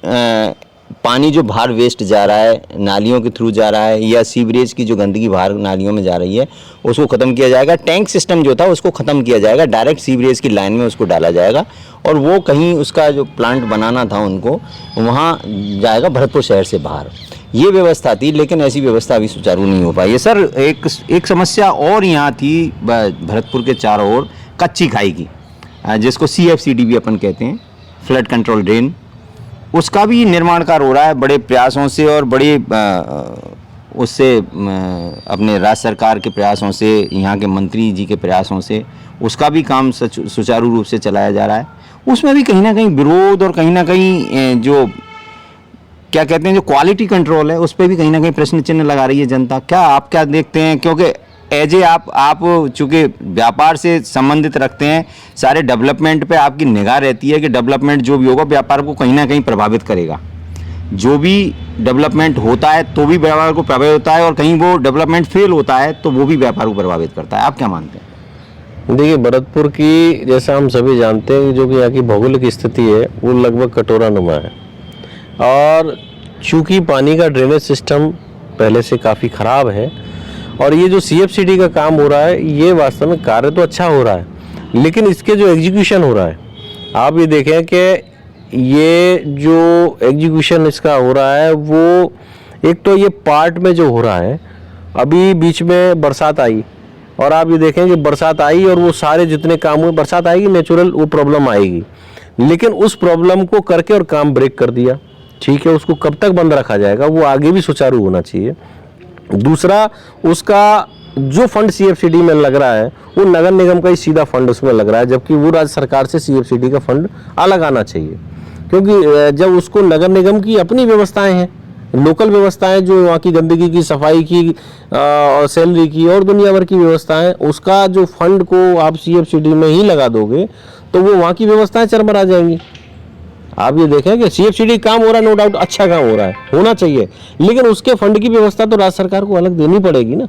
पानी जो बाहर वेस्ट जा रहा है, नालियों के थ्रू जा रहा है, या सीवरेज की जो गंदगी बाहर नालियों में जा रही है, उसको ख़त्म किया जाएगा। टैंक सिस्टम जो था उसको ख़त्म किया जाएगा, डायरेक्ट सीवरेज की लाइन में उसको डाला जाएगा, और वो कहीं उसका जो प्लांट बनाना था उनको वहाँ जाएगा भरतपुर शहर से बाहर। ये व्यवस्था थी, लेकिन ऐसी व्यवस्था अभी सुचारू नहीं हो पाई है। सर, एक समस्या और यहाँ थी भरतपुर के चारों ओर कच्ची खाई की, जिसको CFCD भी अपन कहते हैं, फ्लड कंट्रोल ड्रेन। उसका भी निर्माण कार्य हो रहा है बड़े प्रयासों से, और बड़े उससे अपने राज्य सरकार के प्रयासों से, यहाँ के मंत्री जी के प्रयासों से उसका भी काम सुचारू रूप से चलाया जा रहा है। उसमें भी कहीं ना कहीं विरोध, और कहीं ना कहीं जो क्या कहते हैं जो क्वालिटी कंट्रोल है, उस पर भी कहीं ना कहीं प्रश्न चिन्ह लगा रही है जनता। क्या आप क्या देखते हैं? क्योंकि एज ए आप चूँकि व्यापार से संबंधित रखते हैं, सारे डेवलपमेंट पे आपकी निगाह रहती है कि डेवलपमेंट जो भी होगा व्यापार को कहीं ना कहीं प्रभावित करेगा। जो भी डेवलपमेंट होता है तो भी व्यापार को प्रभावित होता है, और कहीं वो डेवलपमेंट फेल होता है तो वो भी व्यापार को प्रभावित करता है। आप क्या मानते हैं?
देखिए, भरतपुर की जैसा हम सभी जानते हैं जो कि यहाँ की भौगोलिक स्थिति है वो लगभग कटोरानुमा है, और चूँकि पानी का ड्रेनेज सिस्टम पहले से काफ़ी ख़राब है, और ये जो CFCD का काम हो रहा है ये वास्तव में कार्य तो अच्छा हो रहा है, लेकिन इसके जो एग्जीक्यूशन हो रहा है, आप ये देखें कि ये जो एग्जीक्यूशन इसका हो रहा है वो एक तो ये पार्ट में जो हो रहा है, अभी बीच में बरसात आई, और आप ये देखें कि बरसात आई और वो सारे जितने काम हुए, बरसात आएगी नेचुरल, वो प्रॉब्लम आएगी, लेकिन उस प्रॉब्लम को करके और काम ब्रेक कर दिया। ठीक है, उसको कब तक बंद रखा जाएगा? वो आगे भी सुचारू होना चाहिए। दूसरा, उसका जो फंड CFCD में लग रहा है वो नगर निगम का ही सीधा फंड उसमें लग रहा है, जबकि वो राज्य सरकार से CFCD का फंड अलग आना चाहिए, क्योंकि जब उसको नगर निगम की अपनी व्यवस्थाएं हैं, लोकल व्यवस्थाएं जो वहाँ की गंदगी की, सफाई की, और सैलरी की और दुनिया भर की व्यवस्थाएं, उसका जो फंड को आप CFCD में ही लगा दोगे तो वो वहाँ की व्यवस्थाएं चरमरा जाएंगी। आप ये देखें कि CFCD काम हो रहा है, नो डाउट अच्छा काम हो रहा है, होना चाहिए, लेकिन उसके फंड की व्यवस्था तो राज्य सरकार को अलग देनी पड़ेगी ना।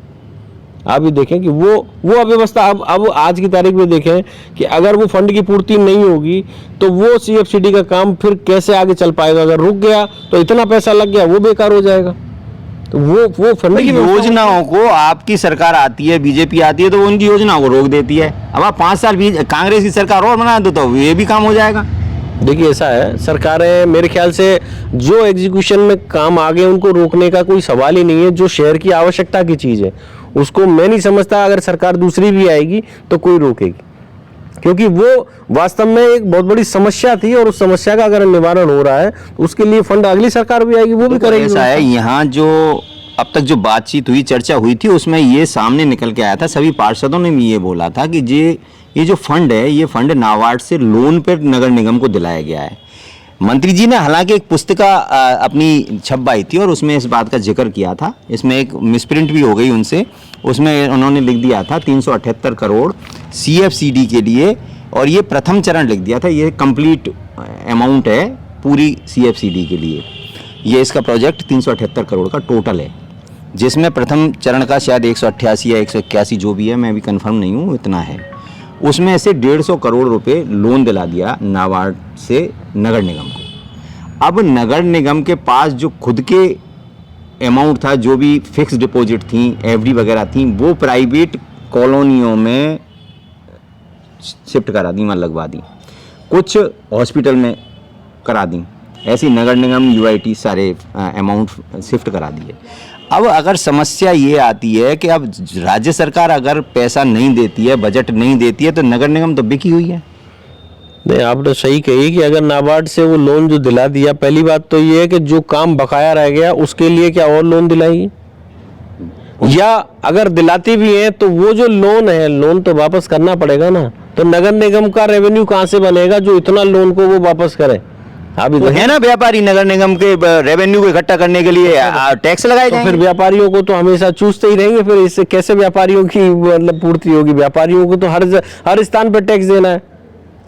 आप ये देखें कि वो अव्यवस्था अब आज की तारीख में देखें कि अगर वो फंड की पूर्ति नहीं होगी तो वो CFCD का काम फिर कैसे आगे चल पाएगा? अगर रुक गया तो इतना पैसा लग गया वो बेकार हो जाएगा। तो वो फंड की
योजनाओं को आपकी सरकार आती है, बीजेपी आती है तो वो उनकी योजनाओं को रोक देती है। अब आप 5 साल कांग्रेस की सरकार और बना दो तो ये भी काम हो जाएगा।
देखिए, ऐसा है, सरकारें मेरे ख्याल से जो एग्जीक्यूशन में काम आ गए उनको रोकने का कोई सवाल ही नहीं है। जो शहर की आवश्यकता की चीज़ है उसको मैं नहीं समझता अगर सरकार दूसरी भी आएगी तो कोई रोकेगी, क्योंकि वो वास्तव में एक बहुत बड़ी समस्या थी, और उस समस्या का अगर निवारण हो रहा है तो उसके लिए फंड अगली सरकार भी आएगी वो भी करेगी।
ऐसा है, यहाँ जो अब तक जो बातचीत हुई, चर्चा हुई थी, उसमें ये सामने निकल के आया था, सभी पार्षदों ने भी ये बोला था कि ये जो फंड है, ये फंड नाबार्ड से लोन पर नगर निगम को दिलाया गया है। मंत्री जी ने हालांकि एक पुस्तिका अपनी छपवाई थी और उसमें इस बात का जिक्र किया था। इसमें एक मिसप्रिंट भी हो गई उनसे, उसमें उन्होंने लिख दिया था 378 करोड़ CFCD के लिए, और ये प्रथम चरण लिख दिया था, ये कंप्लीट अमाउंट है पूरी CFCD के लिए। ये इसका प्रोजेक्ट 378 करोड़ का टोटल है, जिसमें प्रथम चरण का शायद 188 या 181 जो भी है, मैं भी कंफर्म नहीं हूँ, इतना है। उसमें से 150 करोड़ रुपए लोन दिला दिया नाबार्ड से नगर निगम को। अब नगर निगम के पास जो खुद के अमाउंट था, जो भी फिक्स डिपॉजिट थी, FD वगैरह थी, वो प्राइवेट कॉलोनियों में शिफ्ट करा दी, मतलब लगवा दी, कुछ हॉस्पिटल में करा दी, ऐसी नगर निगम UIT सारे अमाउंट शिफ्ट करा दिए। अब अगर समस्या ये आती है कि अब राज्य सरकार अगर पैसा नहीं देती है, बजट नहीं देती है, तो नगर निगम तो बिकी हुई है।
नहीं, आपने सही कही कि अगर नाबार्ड से वो लोन जो दिला दिया, पहली बात तो ये है कि जो काम बकाया रह गया उसके लिए क्या और लोन दिलाएगी? या अगर दिलाती भी है तो वो जो लोन है, लोन तो वापस करना पड़ेगा ना। तो नगर निगम का रेवेन्यू कहाँ से बनेगा जो इतना लोन को वो वापस करे? आप
तो है ना व्यापारी नगर निगम के रेवेन्यू को इकट्ठा करने के लिए टैक्स लगाए
तो
जाएंगे।
फिर व्यापारियों को तो हमेशा चूसते ही रहेंगे, फिर इससे कैसे व्यापारियों की मतलब पूर्ति होगी? व्यापारियों को तो हर स्थान पर टैक्स देना है।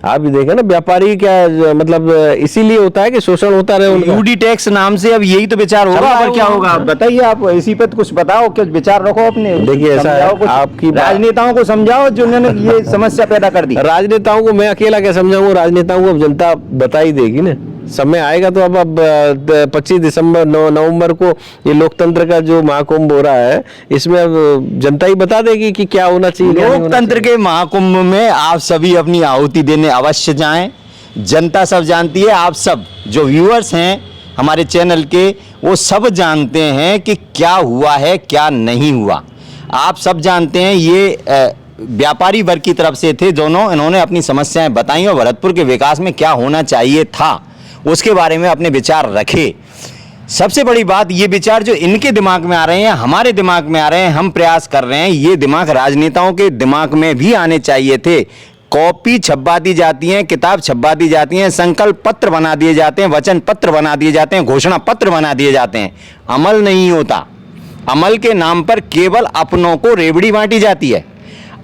आप भी देखें ना, व्यापारी क्या मतलब इसीलिए होता है कि शोषण होता रहे उनका।
यूडी टैक्स नाम से अब यही तो विचार होगा, और क्या होगा? आप बताइए, आप इसी पे कुछ बताओ, कुछ विचार रखो अपने।
देखिए ऐसा है,
समझाओ कुछ,
आपकी
राजनेताओं को समझाओ जिन्होंने ये समस्या पैदा कर दी।
राजनेताओं को मैं अकेला क्या समझाऊंगा? राजनेताओं को अब जनता बता ही देगी ना, समय आएगा तो। अब 25 नवंबर को ये लोकतंत्र का जो महाकुंभ हो रहा है, इसमें अब जनता ही बता देगी कि क्या होना चाहिए, क्या नहीं होना
लोकतंत्र के महाकुंभ में आप सभी अपनी आहुति देने अवश्य जाएं। जनता सब जानती है, आप सब जो व्यूअर्स हैं हमारे चैनल के, वो सब जानते हैं कि क्या हुआ है क्या नहीं हुआ। आप सब जानते हैं ये व्यापारी वर्ग की तरफ से थे दोनों, इन्होंने अपनी समस्याएं बताई और भरतपुर के विकास में क्या होना चाहिए था उसके बारे में अपने विचार रखे। सबसे बड़ी बात, ये विचार जो इनके दिमाग में आ रहे हैं, हमारे दिमाग में आ रहे हैं, हम प्रयास कर रहे हैं, ये दिमाग राजनेताओं के दिमाग में भी आने चाहिए थे। कॉपी छपवा दी जाती हैं, किताब छपवा दी जाती हैं, संकल्प पत्र बना दिए जाते हैं, वचन पत्र बना दिए जाते हैं, घोषणा पत्र बना दिए जाते हैं, अमल नहीं होता। अमल के नाम पर केवल अपनों को रेवड़ी बांटी जाती है।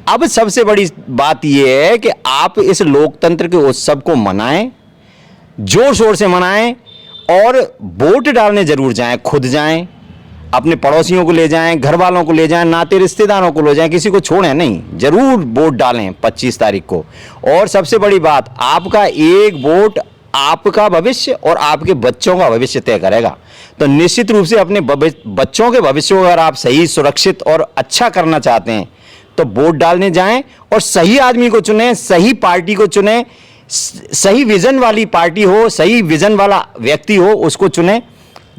अब सबसे बड़ी बात यह है कि आप इस लोकतंत्र के उत्सव को मनाएं, जोर शोर से मनाएं, और वोट डालने जरूर जाएं, खुद जाएं, अपने पड़ोसियों को ले जाएं, घर वालों को ले जाएं, नाते रिश्तेदारों को ले जाएं, किसी को छोड़ें नहीं, जरूर वोट डालें 25 तारीख को। और सबसे बड़ी बात, आपका एक वोट आपका भविष्य और आपके बच्चों का भविष्य तय करेगा। तो निश्चित रूप से अपने बच्चों के भविष्य को अगर आप सही, सुरक्षित और अच्छा करना चाहते हैं तो वोट डालने जाएं और सही आदमी को चुनें, सही पार्टी को चुनें, सही विजन वाली पार्टी हो, सही विजन वाला व्यक्ति हो, उसको चुनें।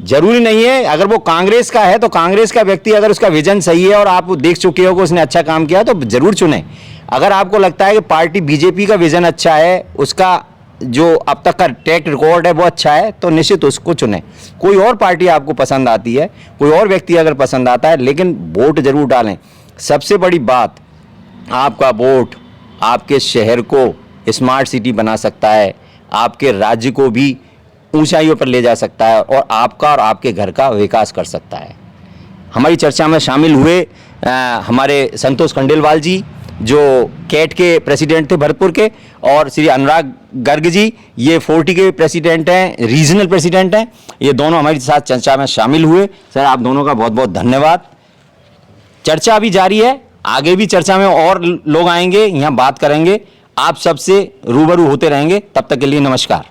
जरूरी नहीं है अगर वो कांग्रेस का है तो कांग्रेस का व्यक्ति, अगर उसका विजन सही है और आप देख चुके हो कि उसने अच्छा काम किया तो जरूर चुनें। अगर आपको लगता है कि पार्टी बीजेपी का विजन अच्छा है, उसका जो अब तक का ट्रैक रिकॉर्ड है वो अच्छा है, तो निश्चित उसको चुनें। कोई और पार्टी आपको पसंद आती है, कोई और व्यक्ति अगर पसंद आता है, लेकिन वोट जरूर डालें। सबसे बड़ी बात, आपका वोट आपके शहर को स्मार्ट सिटी बना सकता है, आपके राज्य को भी ऊंचाइयों पर ले जा सकता है, और आपका और आपके घर का विकास कर सकता है। हमारी चर्चा में शामिल हुए हमारे संतोष खंडेलवाल जी, जो कैट के प्रेसिडेंट थे भरतपुर के, और श्री अनुराग गर्ग जी, ये 40 के प्रेसिडेंट हैं, रीजनल प्रेसिडेंट हैं। ये दोनों हमारे साथ चर्चा में शामिल हुए। सर, आप दोनों का बहुत बहुत धन्यवाद। चर्चा अभी जारी है, आगे भी चर्चा में और लोग आएंगे, यहाँ बात करेंगे, आप सबसे रूबरू होते रहेंगे। तब तक के लिए नमस्कार।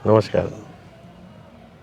नमस्कार।